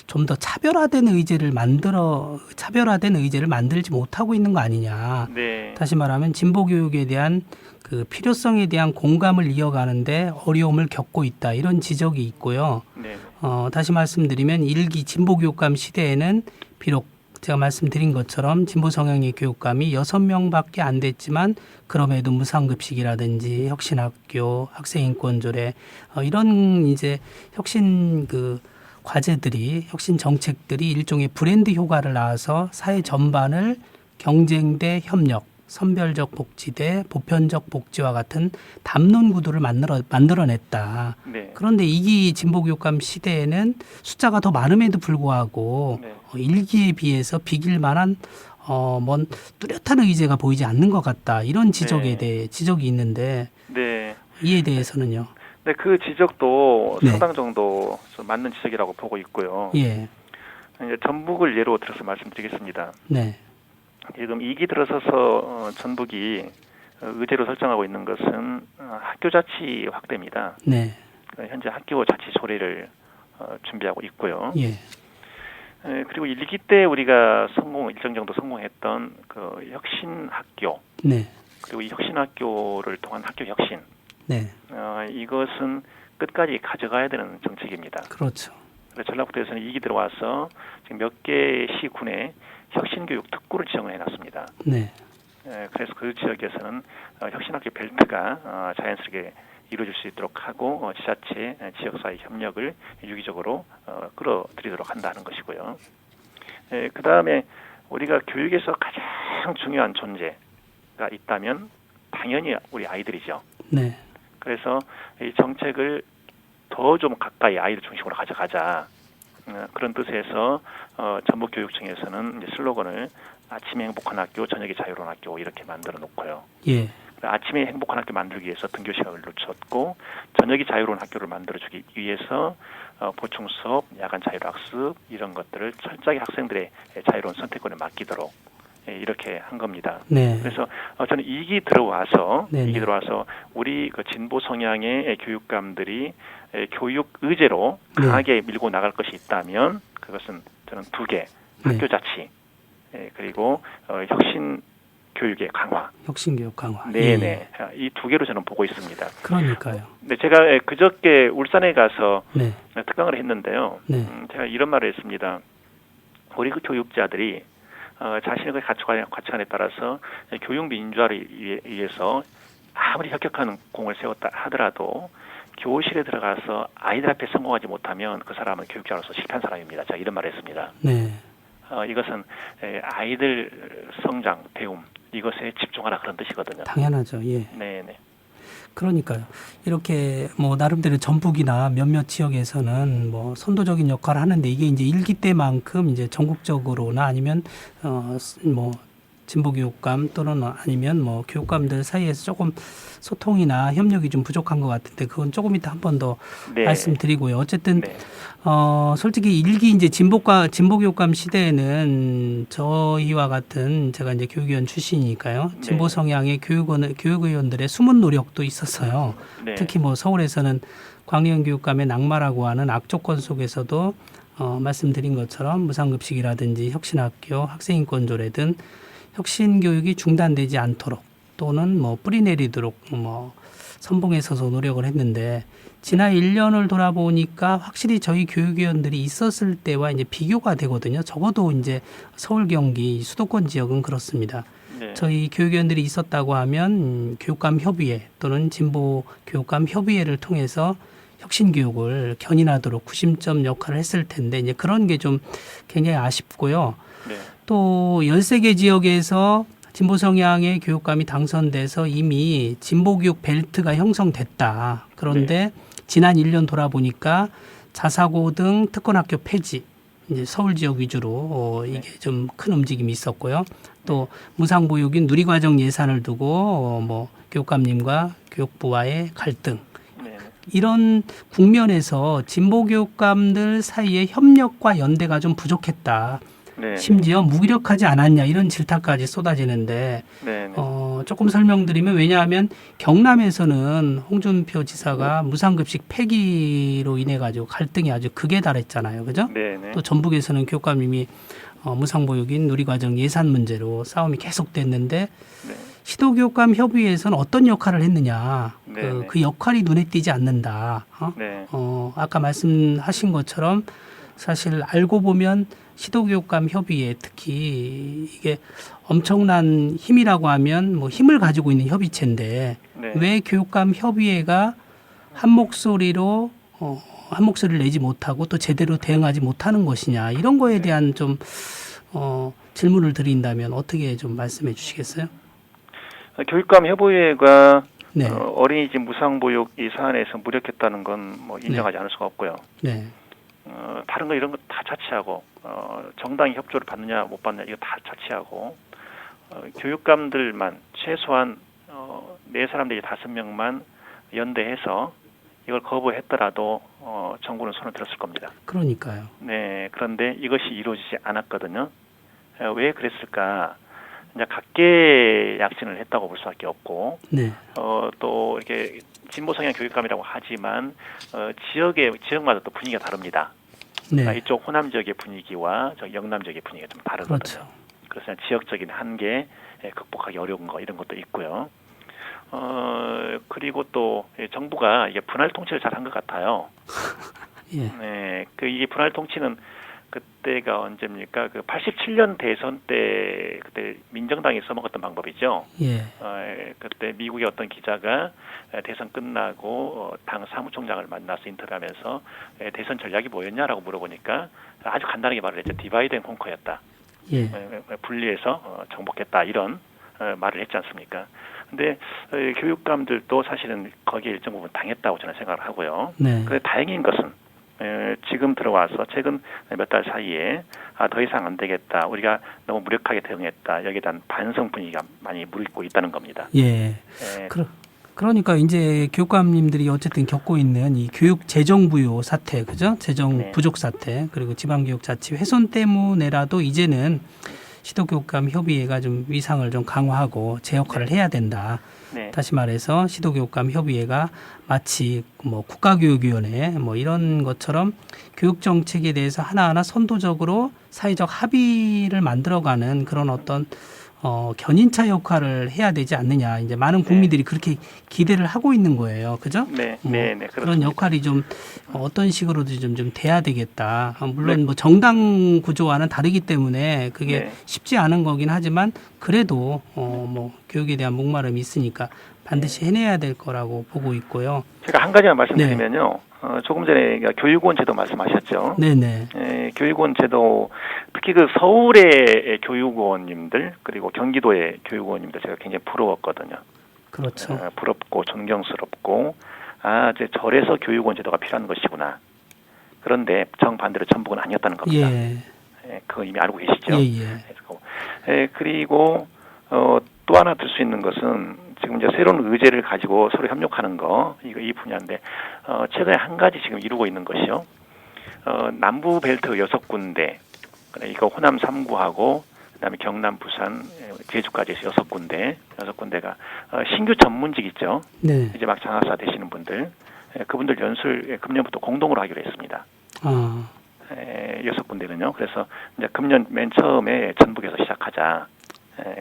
좀 더 차별화된 의제를 만들지 못하고 있는 거 아니냐. 네. 다시 말하면 진보 교육에 대한 그 필요성에 대한 공감을 이어가는데 어려움을 겪고 있다. 이런 지적이 있고요. 네. 다시 말씀드리면 일기 진보 교육감 시대에는 비록 제가 말씀드린 것처럼 진보 성향의 교육감이 6명밖에 안 됐지만 그럼에도 무상급식이라든지 혁신학교, 학생인권조례 이런 이제 혁신 그 과제들이 혁신 정책들이 일종의 브랜드 효과를 낳아서 사회 전반을 경쟁 대 협력, 선별적 복지 대 보편적 복지와 같은 담론 구도를 만들어냈다. 네. 그런데 이기 진보교육감 시대에는 숫자가 더 많음에도 불구하고 네. 일기에 비해서 비길 만한 뭔 뚜렷한 의제가 보이지 않는 것 같다. 이런 지적에 네. 대해 지적이 있는데 네. 이에 대해서는요. 네, 그 지적도 네. 상당 정도 좀 맞는 지적이라고 보고 있고요. 예, 이제 전북을 예로 들어서 말씀드리겠습니다. 네, 지금 2기 들어서서 전북이 의제로 설정하고 있는 것은 학교 자치 확대입니다. 네, 현재 학교 자치 조례를 준비하고 있고요. 예, 그리고 1기 때 우리가 일정 정도 성공했던 그 혁신학교, 네, 그리고 이 혁신학교를 통한 학교 혁신, 네, 이것은 끝까지 가져가야 되는 정책입니다. 그렇죠. 그래서 전라북도에서는 2기 들어와서 지금 몇 개 시군에 혁신교육 특구를 지정을 해놨습니다. 네, 그래서 그 지역에서는 혁신학교 벨트가 자연스럽게 이루어질 수 있도록 하고 지자체, 지역사회 협력을 유기적으로 끌어들이도록 한다는 것이고요. 그 다음에 우리가 교육에서 가장 중요한 존재가 있다면 당연히 우리 아이들이죠. 네, 그래서 이 정책을 더 좀 가까이 아이들 중심으로 가져가자. 그런 뜻에서 전북교육청에서는 이제 슬로건을 아침에 행복한 학교, 저녁에 자유로운 학교 이렇게 만들어 놓고요. 예, 아침에 행복한 학교 만들기 위해서 등교 시간을 늦췄고 저녁이 자유로운 학교를 만들어주기 위해서 보충 수업, 야간 자율학습 이런 것들을 철저하게 학생들의 자유로운 선택권에 맡기도록 이렇게 한 겁니다. 네, 그래서 저는 2기 들어와서 네네. 2기 들어와서 우리 그 진보 성향의 교육감들이 교육 의제로 강하게 밀고 나갈 것이 있다면 그것은 저는 2개 학교 자치 그리고 혁신 교육의 강화. 혁신교육 강화. 네네. 예. 이 2개로 저는 보고 있습니다. 그러니까요. 네, 제가 그저께 울산에 가서 네, 특강을 했는데요. 네, 제가 이런 말을 했습니다. 우리 그 교육자들이 자신의 그 가치관에 따라서 교육 민주화를 위해서 아무리 혁혁한 공을 세웠다 하더라도 교실에 들어가서 아이들 앞에 성공하지 못하면 그 사람은 교육자로서 실패한 사람입니다. 제가 이런 말을 했습니다. 네, 이것은 아이들 성장, 배움 이것에 집중하라 그런 뜻이거든요. 당연하죠. 예. 네네. 그러니까요. 이렇게 뭐 나름대로 전북이나 몇몇 지역에서는 뭐 선도적인 역할을 하는데 이게 이제 1기 때만큼 이제 전국적으로나 아니면 뭐 진보교육감 또는 아니면 뭐 교육감들 사이에서 조금 소통이나 협력이 좀 부족한 것 같은데 그건 조금 이따 한 번 더 네. 말씀드리고요. 어쨌든 네. 솔직히 1기 이제 진보교육감 시대에는 저희와 같은 제가 이제 교육위원 출신이니까요. 진보 성향의 교육의원들의 숨은 노력도 있었어요. 네. 특히 뭐 서울에서는 광리현 교육감의 낙마라고 하는 악조건 속에서도 말씀드린 것처럼 무상급식이라든지 혁신학교, 학생인권조례 등 혁신교육이 중단되지 않도록 또는 뭐 뿌리 내리도록 뭐 선봉에 서서 노력을 했는데 지난 1년을 돌아보니까 확실히 저희 교육위원들이 있었을 때와 이제 비교가 되거든요. 적어도 이제 서울, 경기, 수도권 지역은 그렇습니다. 네. 저희 교육위원들이 있었다고 하면 교육감 협의회 또는 진보 교육감 협의회를 통해서 혁신 교육을 견인하도록 구심점 역할을 했을 텐데 이제 그런 게 좀 굉장히 아쉽고요. 네. 또 13개 지역에서 진보 성향의 교육감이 당선돼서 이미 진보 교육 벨트가 형성됐다. 그런데 지난 1년 돌아보니까 자사고 등 특권학교 폐지, 이제 서울 지역 위주로 이게 좀 큰 움직임이 있었고요. 또 무상보육인 누리과정 예산을 두고 뭐 교육감님과 교육부와의 갈등, 이런 국면에서 진보교육감들 사이의 협력과 연대가 좀 부족했다. 네. 심지어 무기력하지 않았냐 이런 질타까지 쏟아지는데 네. 조금 설명드리면, 왜냐하면 경남에서는 홍준표 지사가 무상급식 폐기로 인해 가지고 갈등이 아주 극에 달했잖아요, 그죠? 네. 또 전북에서는 교육감님이 무상보육인 누리과정 예산 문제로 싸움이 계속됐는데 네. 시도교육감 협의회에서는 어떤 역할을 했느냐, 네. 그 역할이 눈에 띄지 않는다. 네. 아까 말씀하신 것처럼 사실 알고 보면 시도교육감 협의회, 특히 이게 엄청난 힘이라고 하면 뭐 힘을 가지고 있는 협의체인데 네. 왜 교육감 협의회가 한 목소리로 한 목소리를 내지 못하고 또 제대로 대응하지 못하는 것이냐, 이런 거에 대한 좀 질문을 드린다면 어떻게 좀 말씀해 주시겠어요? 교육감 협의회가 네. 어린이집 무상보육 이 사안에서 무력했다는 건 뭐 인정하지 않을 수가 없고요. 네. 다른 거 이런 거 다 자치하고 정당히 협조를 받느냐 못 받느냐 이거 다 자치하고 교육감들만 최소한 4사람 내지 5명만 연대해서 이걸 거부했더라도 정부는 손을 들었을 겁니다. 그러니까요. 네, 그런데 이것이 이루어지지 않았거든요. 왜 그랬을까? 이제 각계 약진을 했다고 볼 수밖에 없고, 네. 또 이렇게 진보 성향 교육감이라고 하지만 지역마다 또 분위기가 다릅니다. 네. 그러니까 이쪽 호남 지역의 분위기와 저 영남 지역의 분위기가 좀 다르거든요. 그렇죠. 그래서 지역적인 한계 극복하기 어려운 거 이런 것도 있고요. 그리고 또 정부가 이게 분할 통치를 잘 한 것 같아요. 예. 네, 이게 분할 통치는 그때가 언제입니까? 87년 대선 때 그때 민정당이 써먹었던 방법이죠. 예. 그때 미국의 어떤 기자가 대선 끝나고 당 사무총장을 만나서 인터뷰하면서 대선 전략이 뭐였냐라고 물어보니까 아주 간단하게 말을 했죠. 디바이드 앤 콩커였다. 예. 분리해서 정복했다, 이런 말을 했지 않습니까? 근데 교육감들도 사실은 거기에 일정 부분 당했다고 저는 생각을 하고요. 네. 그런데 다행인 것은 지금 들어와서 최근 몇 달 사이에 더 이상 안 되겠다, 우리가 너무 무력하게 대응했다, 여기에 대한 반성 분위기가 많이 무르익고 있다는 겁니다. 예. 그러니까 이제 교육감님들이 어쨌든 겪고 있는 이 교육 재정 부요 사태, 그죠? 재정 네. 부족 사태, 그리고 지방교육자치 훼손 때문에라도 이제는 시도교육감 협의회가 좀 위상을 좀 강화하고 제 역할을 해야 된다. 네. 다시 말해서 시도교육감 협의회가 마치 뭐 국가교육위원회 뭐 이런 것처럼 교육 정책에 대해서 하나하나 선도적으로 사회적 합의를 만들어가는 그런 어떤 견인차 역할을 해야 되지 않느냐. 이제 많은 국민들이 그렇게 기대를 하고 있는 거예요. 그죠? 네, 그런 역할이 좀 어떤 식으로든 좀 돼야 되겠다. 물론 뭐 정당 구조와는 다르기 때문에 그게 쉽지 않은 거긴 하지만 그래도 뭐 교육에 대한 목마름이 있으니까 반드시 해내야 될 거라고 보고 있고요. 제가 한 가지만 말씀드리면요. 조금 전에 교육원 제도 말씀하셨죠. 네네. 교육원 제도, 특히 서울의 교육원님들 그리고 경기도의 교육원님들 제가 굉장히 부러웠거든요. 그렇죠. 부럽고 존경스럽고, 이제 절에서 교육원 제도가 필요한 것이구나. 그런데 정반대로 전북은 아니었다는 겁니다. 그거 이미 알고 계시죠. 그리고 또 하나 들 수 있는 것은 지금 이제 새로운 의제를 가지고 서로 협력하는 거, 이 분야인데 최근에 한 가지 지금 이루고 있는 것이요. 남부 벨트 6군데, 이거 호남 3구하고 그다음에 경남, 부산, 제주까지 해서 6군데가 신규 전문직 있죠. 네. 이제 막 장학사 되시는 분들, 그분들 연수를 금년부터 공동으로 하기로 했습니다. 6군데는요. 그래서 이제 금년 맨 처음에 전북에서 시작하자.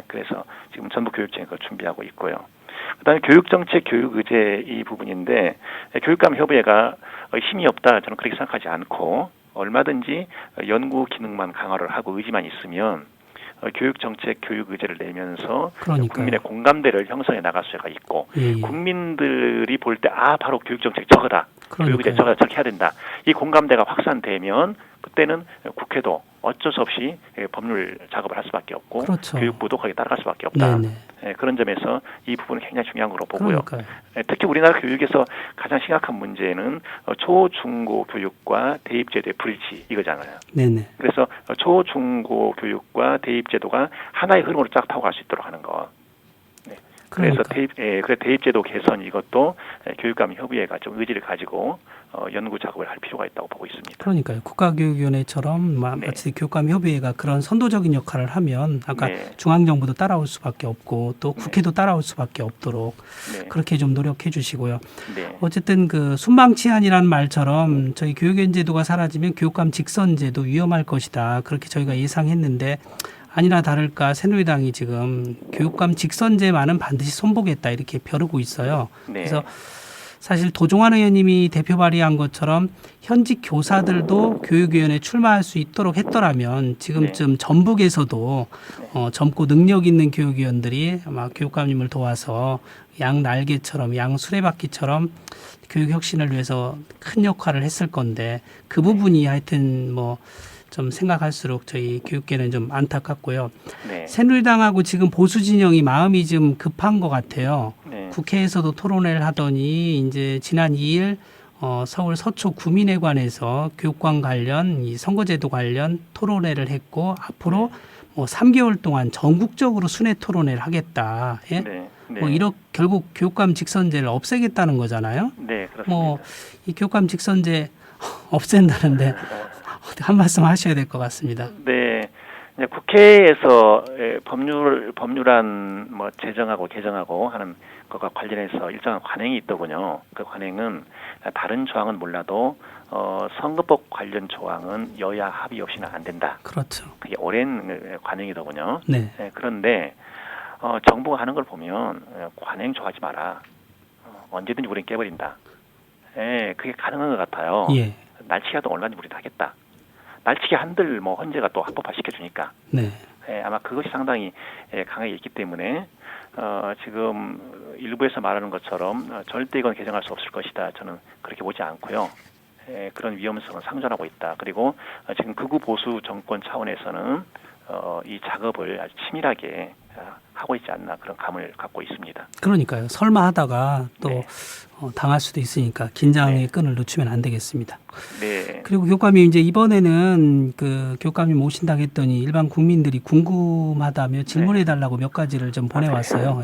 그래서 지금 전북교육청이 그걸 준비하고 있고요. 그다음에 교육정책, 교육의제 이 부분인데, 교육감 협의회가 힘이 없다, 저는 그렇게 생각하지 않고 얼마든지 연구 기능만 강화를 하고 의지만 있으면 교육정책, 교육의제를 내면서 국민의 공감대를 형성해 나갈 수가 있고, 국민들이 볼 때 바로 교육정책 저거다, 교육의제 저거다, 저렇게 해야 된다, 이 공감대가 확산되면 그때는 국회도 어쩔 수 없이 법률 작업을 할 수밖에 없고, 교육부도 거기에 따라갈 수밖에 없다. 그런 점에서 이 부분은 굉장히 중요한 걸로 보고요. 그러니까요. 특히 우리나라 교육에서 가장 심각한 문제는 초, 중고 교육과 대입제도의 불일치 이거잖아요. 네네. 그래서 초, 중고 교육과 대입제도가 하나의 흐름으로 쫙 타고 갈 수 있도록 하는 거. 그래서 대입제도 개선 이것도 교육감협의회가 좀 의지를 가지고 연구 작업을 할 필요가 있다고 보고 있습니다. 그러니까요. 국가교육위원회처럼 마치 교육감협의회가 그런 선도적인 역할을 하면 아까 중앙정부도 따라올 수밖에 없고 또 국회도 따라올 수밖에 없도록 그렇게 좀 노력해 주시고요. 어쨌든 그 순방치안이라는 말처럼 저희 교육연제도가 사라지면 교육감 직선제도 위험할 것이다. 그렇게 저희가 예상했는데 아니나 다를까 새누리당이 지금 교육감 직선제만은 반드시 손보겠다 이렇게 벼르고 있어요. 그래서 사실 도종환 의원님이 대표 발의한 것처럼 현직 교사들도 교육위원회에 출마할 수 있도록 했더라면 지금쯤 전북에서도 젊고 능력 있는 교육위원들이 아마 교육감님을 도와서 양 날개처럼 양 수레바퀴처럼 교육 혁신을 위해서 큰 역할을 했을 건데 그 부분이 하여튼 뭐 좀 생각할수록 저희 교육계는 좀 안타깝고요. 새누리당하고 지금 보수 진영이 마음이 좀 급한 것 같아요. 국회에서도 토론회를 하더니 이제 지난 2일 서울 서초 구민회관에서 교육관 관련 이 선거제도 관련 토론회를 했고 앞으로 뭐 3개월 동안 전국적으로 순회 토론회를 하겠다. 뭐 이렇게 결국 교육감 직선제를 없애겠다는 거잖아요. 그렇습니다. 뭐 이 교육감 직선제 없앤다는데 한 말씀 하셔야 될 것 같습니다. 네, 이제 국회에서 법률안 뭐 제정하고 개정하고 하는 것과 관련해서 일정한 관행이 있더군요. 그 관행은 다른 조항은 몰라도 선거법 관련 조항은 여야 합의 없이는 안 된다. 그렇죠. 그게 오랜 관행이더군요. 그런데 정부가 하는 걸 보면 관행 좋아하지 마라. 언제든지 우리는 깨버린다. 그게 가능한 것 같아요. 날치기도 얼마든지 우리는 하겠다. 날치기 한들 뭐 헌재가 또 합법화 시켜주니까. 아마 그것이 상당히 강하게 있기 때문에 지금 일부에서 말하는 것처럼 절대 이건 개정할 수 없을 것이다. 저는 그렇게 보지 않고요. 그런 위험성은 상존하고 있다. 그리고 지금 극우 보수 정권 차원에서는 이 작업을 아주 치밀하게 하고 있지 않나 그런 감을 갖고 있습니다. 그러니까요. 설마 하다가 또 당할 수도 있으니까 긴장의 끈을 놓치면 안 되겠습니다. 그리고 교육감님 이제 이번에는 그 교육감님 오신다고 했더니 일반 국민들이 궁금하다며 질문해달라고 몇 가지를 좀 보내왔어요.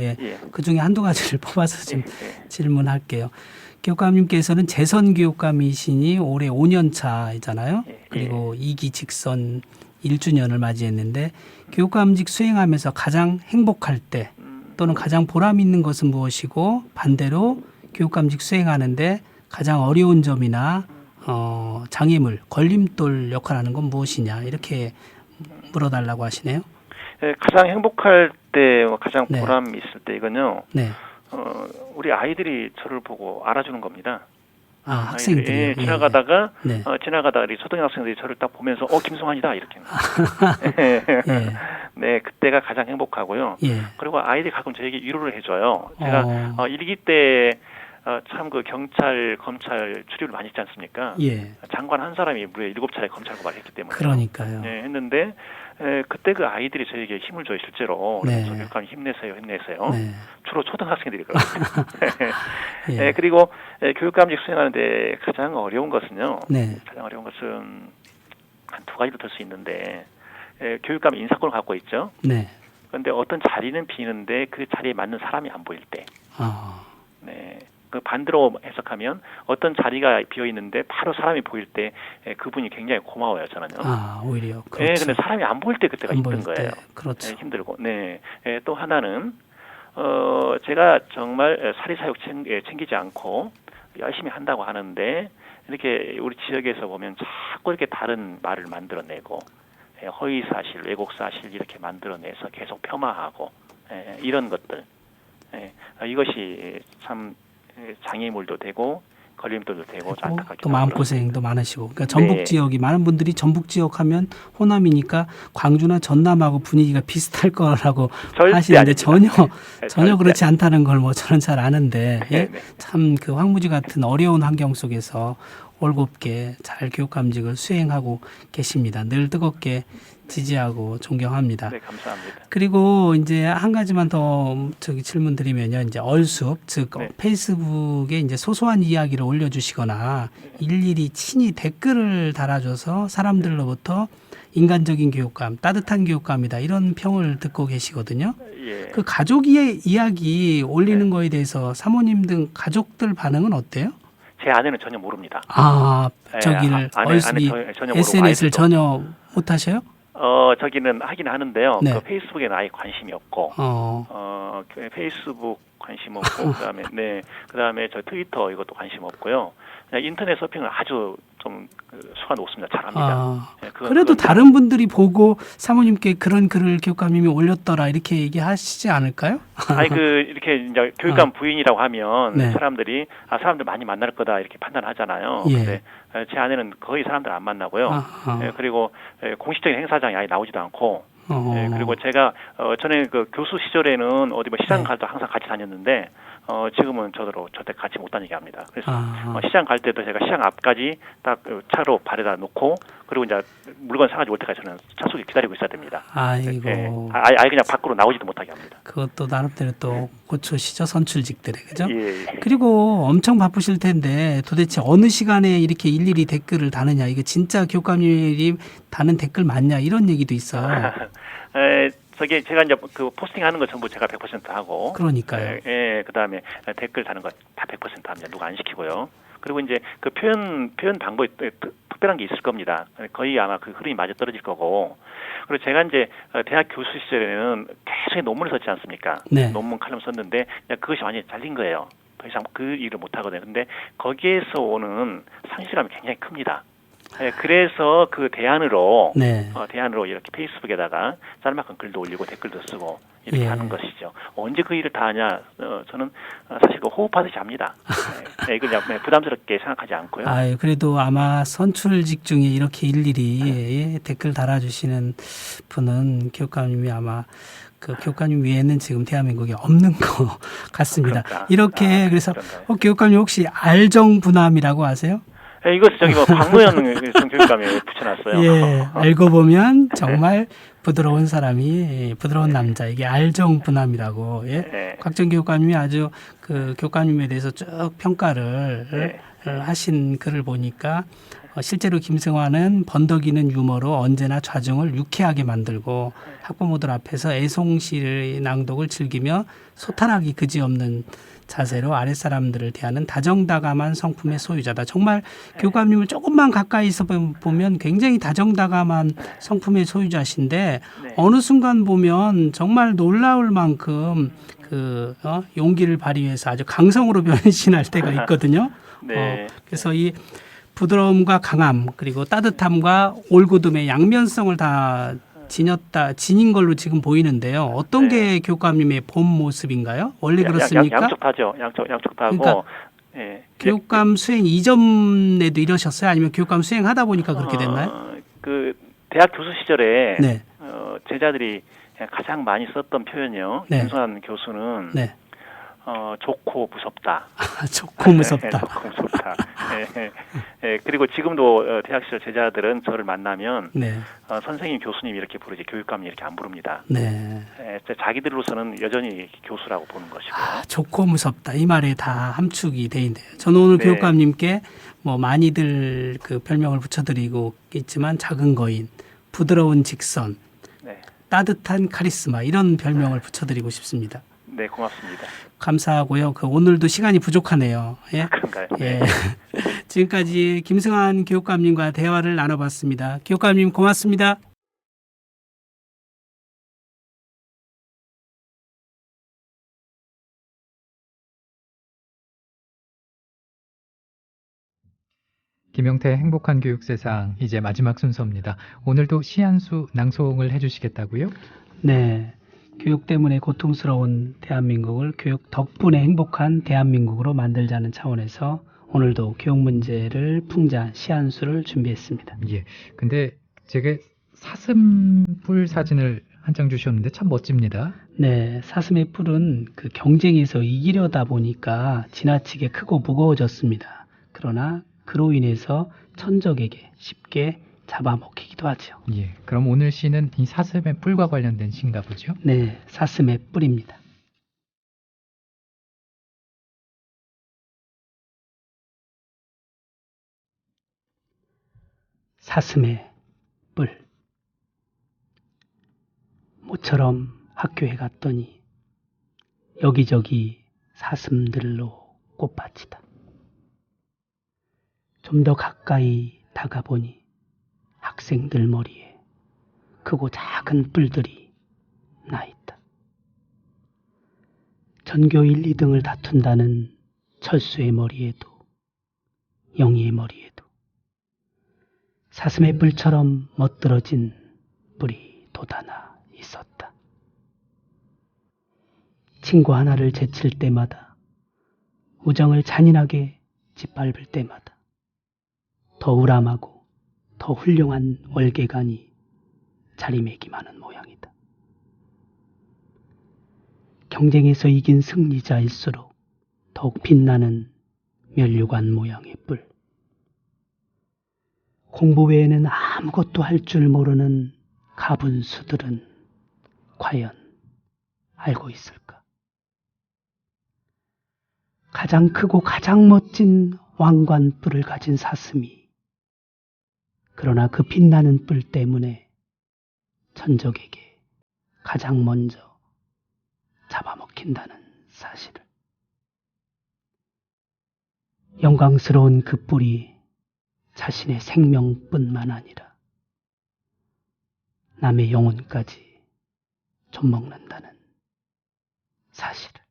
그 중에 한두 가지를 뽑아서 좀 질문할게요. 교육감님께서는 재선 교육감이시니 올해 5년 차이잖아요. 그리고 2기 직선 1주년을 맞이했는데 교육감직 수행하면서 가장 행복할 때 또는 가장 보람 있는 것은 무엇이고 반대로 교육감직 수행하는데 가장 어려운 점이나 장애물, 걸림돌 역할하는 건 무엇이냐 이렇게 물어달라고 하시네요. 가장 행복할 때, 가장 보람 있을 때 이건요. 우리 아이들이 저를 보고 알아주는 겁니다. 학생들이 지나가다가 우리 초등학생들이 저를 딱 보면서 김성환이다 이렇게. 그때가 가장 행복하고요. 그리고 아이들이 가끔 저에게 위로를 해줘요. 제가 1기 때 참 그 경찰, 검찰 출입을 많이 했지 않습니까? 장관 한 사람이 무려 7차례 검찰 고발을 했기 때문에. 그러니까요. 했는데 그때 그 아이들이 저에게 힘을 줘요 실제로. 교육감이 힘내세요. 주로 초등학생들이거든요. 그리고 교육감직 수행하는데 가장 어려운 것은요. 가장 어려운 것은 한 두 가지로 들 수 있는데 교육감이 인사권을 갖고 있죠. 그런데 어떤 자리는 비는데 그 자리에 맞는 사람이 안 보일 때. 그 반대로 해석하면 어떤 자리가 비어 있는데 바로 사람이 보일 때 그분이 굉장히 고마워요 저는요. 오히려. 그렇죠. 근데 사람이 안 보일 때 그때가 힘든 거예요. 그렇죠. 힘들고. 또 하나는 제가 정말 사리사욕 챙기지 않고 열심히 한다고 하는데 이렇게 우리 지역에서 보면 자꾸 이렇게 다른 말을 만들어내고 허위 사실, 왜곡 사실 이렇게 만들어내서 계속 폄하하고 이런 것들. 이것이 참 장애물도 되고 걸림돌도 되고 안타깝게 또 마음고생도 많으시고 그러니까 전북 지역이 많은 분들이 전북 지역 하면 호남이니까 광주나 전남하고 분위기가 비슷할 거라고 하시는데 전혀 그렇지 않다는 걸 뭐 저는 잘 아는데 참 그 황무지 같은 어려운 환경 속에서 올곧게 잘 교육감직을 수행하고 계십니다. 늘 뜨겁게 지지하고 존경합니다. 네, 감사합니다. 그리고 이제 한 가지만 더 질문 드리면요. 이제 얼숲, 즉 네. 페이스북에 이제 소소한 이야기를 올려주시거나 일일이 친히 댓글을 달아줘서 사람들로부터 인간적인 교육감, 따뜻한 교육감이다 이런 평을 듣고 계시거든요. 예. 그 가족의 이야기 올리는 거에 대해서 사모님 등 가족들 반응은 어때요? 제 아내는 전혀 모릅니다. 저기를 얼숲이 전혀 모르고 SNS를 아이들도. 전혀 못 하셔요? 저기는 하긴 하는데요. 네. 그 페이스북에는 아예 관심이 없고, 그 페이스북 관심 없고, 그다음에 저 트위터 이것도 관심 없고요. 그냥 인터넷 서핑을 아주 좀 수가 높습니다. 잘합니다. 네, 그래도 다른 분들이 보고 사모님께 그런 글을 교육감님이 올렸더라 이렇게 얘기하시지 않을까요? 아니 이렇게 이제 교육감 부인이라고 하면 네. 사람들이 사람들 많이 만날 거다 이렇게 판단하잖아요. 예. 근데 제 아내는 거의 사람들 안 만나고요. 그리고 공식적인 행사장에 아예 나오지도 않고. 그리고 제가 전에 그 교수 시절에는 어디 뭐 시장 갈 때 항상 같이 다녔는데 지금은 저대로 절대 같이 못 다니게 합니다. 그래서 시장 갈 때도 제가 시장 앞까지 딱 차로 발에다 놓고 그리고 이제 물건 사가지고 올 때까지 저는 차 속에 기다리고 있어야 됩니다. 아이고. 네. 아예 그냥 밖으로 나오지도 못하게 합니다. 그것도 나름대로 또 고초시죠 선출직들에 그죠? 예. 그리고 엄청 바쁘실 텐데 도대체 어느 시간에 이렇게 일일이 댓글을 다느냐 이게 진짜 교육감님이 다는 댓글 맞냐 이런 얘기도 있어요. 저기 제가 이제 그 포스팅하는 거 전부 제가 100% 하고. 그러니까요. 그다음에 댓글 다는 거 다 100% 합니다. 누가 안 시키고요. 그리고 이제 그 표현 방법이 특별한 게 있을 겁니다. 거의 아마 그 흐름이 맞아 떨어질 거고. 그리고 제가 이제 대학 교수 시절에는 계속 논문을 썼지 않습니까? 네. 논문 칼럼 썼는데 그것이 완전히 잘린 거예요. 더 이상 그 일을 못 하거든요. 근데 거기에서 오는 상실감이 굉장히 큽니다. 그래서 그 대안으로 이렇게 페이스북에다가 짤막한 글도 올리고 댓글도 쓰고 이렇게 하는 것이죠. 언제 그 일을 다 하냐? 저는 사실 그 호흡하듯이 합니다. 이걸 그냥 부담스럽게 생각하지 않고요. 그래도 아마 선출직 중에 이렇게 일일이 댓글 달아주시는 분은 교육감님이 아마 그 교육감님 외에는 지금 대한민국에 없는 것 같습니다. 그런가? 이렇게 그래서 교육감님 혹시 알정부남이라고 아세요? 이것을 저기 뭐 박노현 교육감이 붙여놨어요. 예, 알고 보면 정말 부드러운 사람이 부드러운 남자 이게 알정부남이라고. 예. 곽정 교육감님이 아주 그 교육감님에 대해서 쭉 평가를 하신 글을 보니까 실제로 김승환은 번덕이는 유머로 언제나 좌중을 유쾌하게 만들고 학부모들 앞에서 애송시의 낭독을 즐기며 소탈하기 그지없는 자세로 아랫사람들을 대하는 다정다감한 성품의 소유자다. 정말 교육감님을 조금만 가까이서 보면 굉장히 다정다감한 성품의 소유자신데 어느 순간 보면 정말 놀라울 만큼 용기를 발휘해서 아주 강성으로 변신할 때가 있거든요. 그래서 이 부드러움과 강함 그리고 따뜻함과 올곧음의 양면성을 다 지닌 걸로 지금 보이는데요. 어떤 게 교육감님의 본 모습인가요? 원래 그렇습니까? 양쪽 다죠. 양쪽 다고. 그러니까 교육감 수행 이전에도 이러셨어요? 아니면 교육감 수행하다 보니까 그렇게 됐나요? 그 대학 교수 시절에 제자들이 가장 많이 썼던 표현이요. 김승환 교수는 좋고 무섭다. 좋고 무섭다. 좋고 무섭다. 그리고 지금도 대학 시절 제자들은 저를 만나면 선생님, 교수님 이렇게 부르지 교육감이 이렇게 안 부릅니다. 자기들로서는 여전히 교수라고 보는 것이고. 좋고 무섭다. 이 말에 다 함축이 돼 있네요. 저는 오늘 교육감님께 뭐 많이들 그 별명을 붙여드리고 있지만 작은 거인, 부드러운 직선, 따뜻한 카리스마 이런 별명을 붙여드리고 싶습니다. 네, 고맙습니다. 감사하고요. 오늘도 시간이 부족하네요. 그런가요? 지금까지 김승환 교육감님과 대화를 나눠봤습니다. 교육감님 고맙습니다. 김용태의 행복한 교육세상 이제 마지막 순서입니다. 오늘도 시 한 수 낭송을 해주시겠다고요? 네. 교육 때문에 고통스러운 대한민국을 교육 덕분에 행복한 대한민국으로 만들자는 차원에서 오늘도 교육 문제를 풍자한 시 한 수를 준비했습니다. 예. 근데 제게 사슴뿔 사진을 한 장 주셨는데 참 멋집니다. 네. 사슴의 뿔은 그 경쟁에서 이기려다 보니까 지나치게 크고 무거워졌습니다. 그러나 그로 인해서 천적에게 쉽게 잡아먹히기도 하죠. 예. 그럼 오늘 시는 이 사슴의 뿔과 관련된 시인가 보죠? 네, 사슴의 뿔입니다. 사슴의 뿔. 모처럼 학교에 갔더니 여기저기 사슴들로 꽃밭이다. 좀 더 가까이 다가보니 학생들 머리에 크고 작은 뿔들이 나 있다. 전교 1, 2등을 다툰다는 철수의 머리에도 영희의 머리에도 사슴의 뿔처럼 멋들어진 뿔이 돋아나 있었다. 친구 하나를 제칠 때마다, 우정을 잔인하게 짓밟을 때마다 더 우람하고 더 훌륭한 월계관이 자리매김하는 모양이다. 경쟁에서 이긴 승리자일수록 더욱 빛나는 면류관 모양의 뿔. 공부 외에는 아무것도 할 줄 모르는 가분수들은 과연 알고 있을까? 가장 크고 가장 멋진 왕관뿔을 가진 사슴이, 그러나 그 빛나는 뿔 때문에 천적에게 가장 먼저 잡아먹힌다는 사실을. 영광스러운 그 뿔이 자신의 생명뿐만 아니라 남의 영혼까지 좀먹는다는 사실을.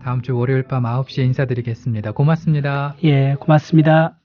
다음 주 월요일 밤 9시에 인사드리겠습니다. 고맙습니다. 예, 고맙습니다.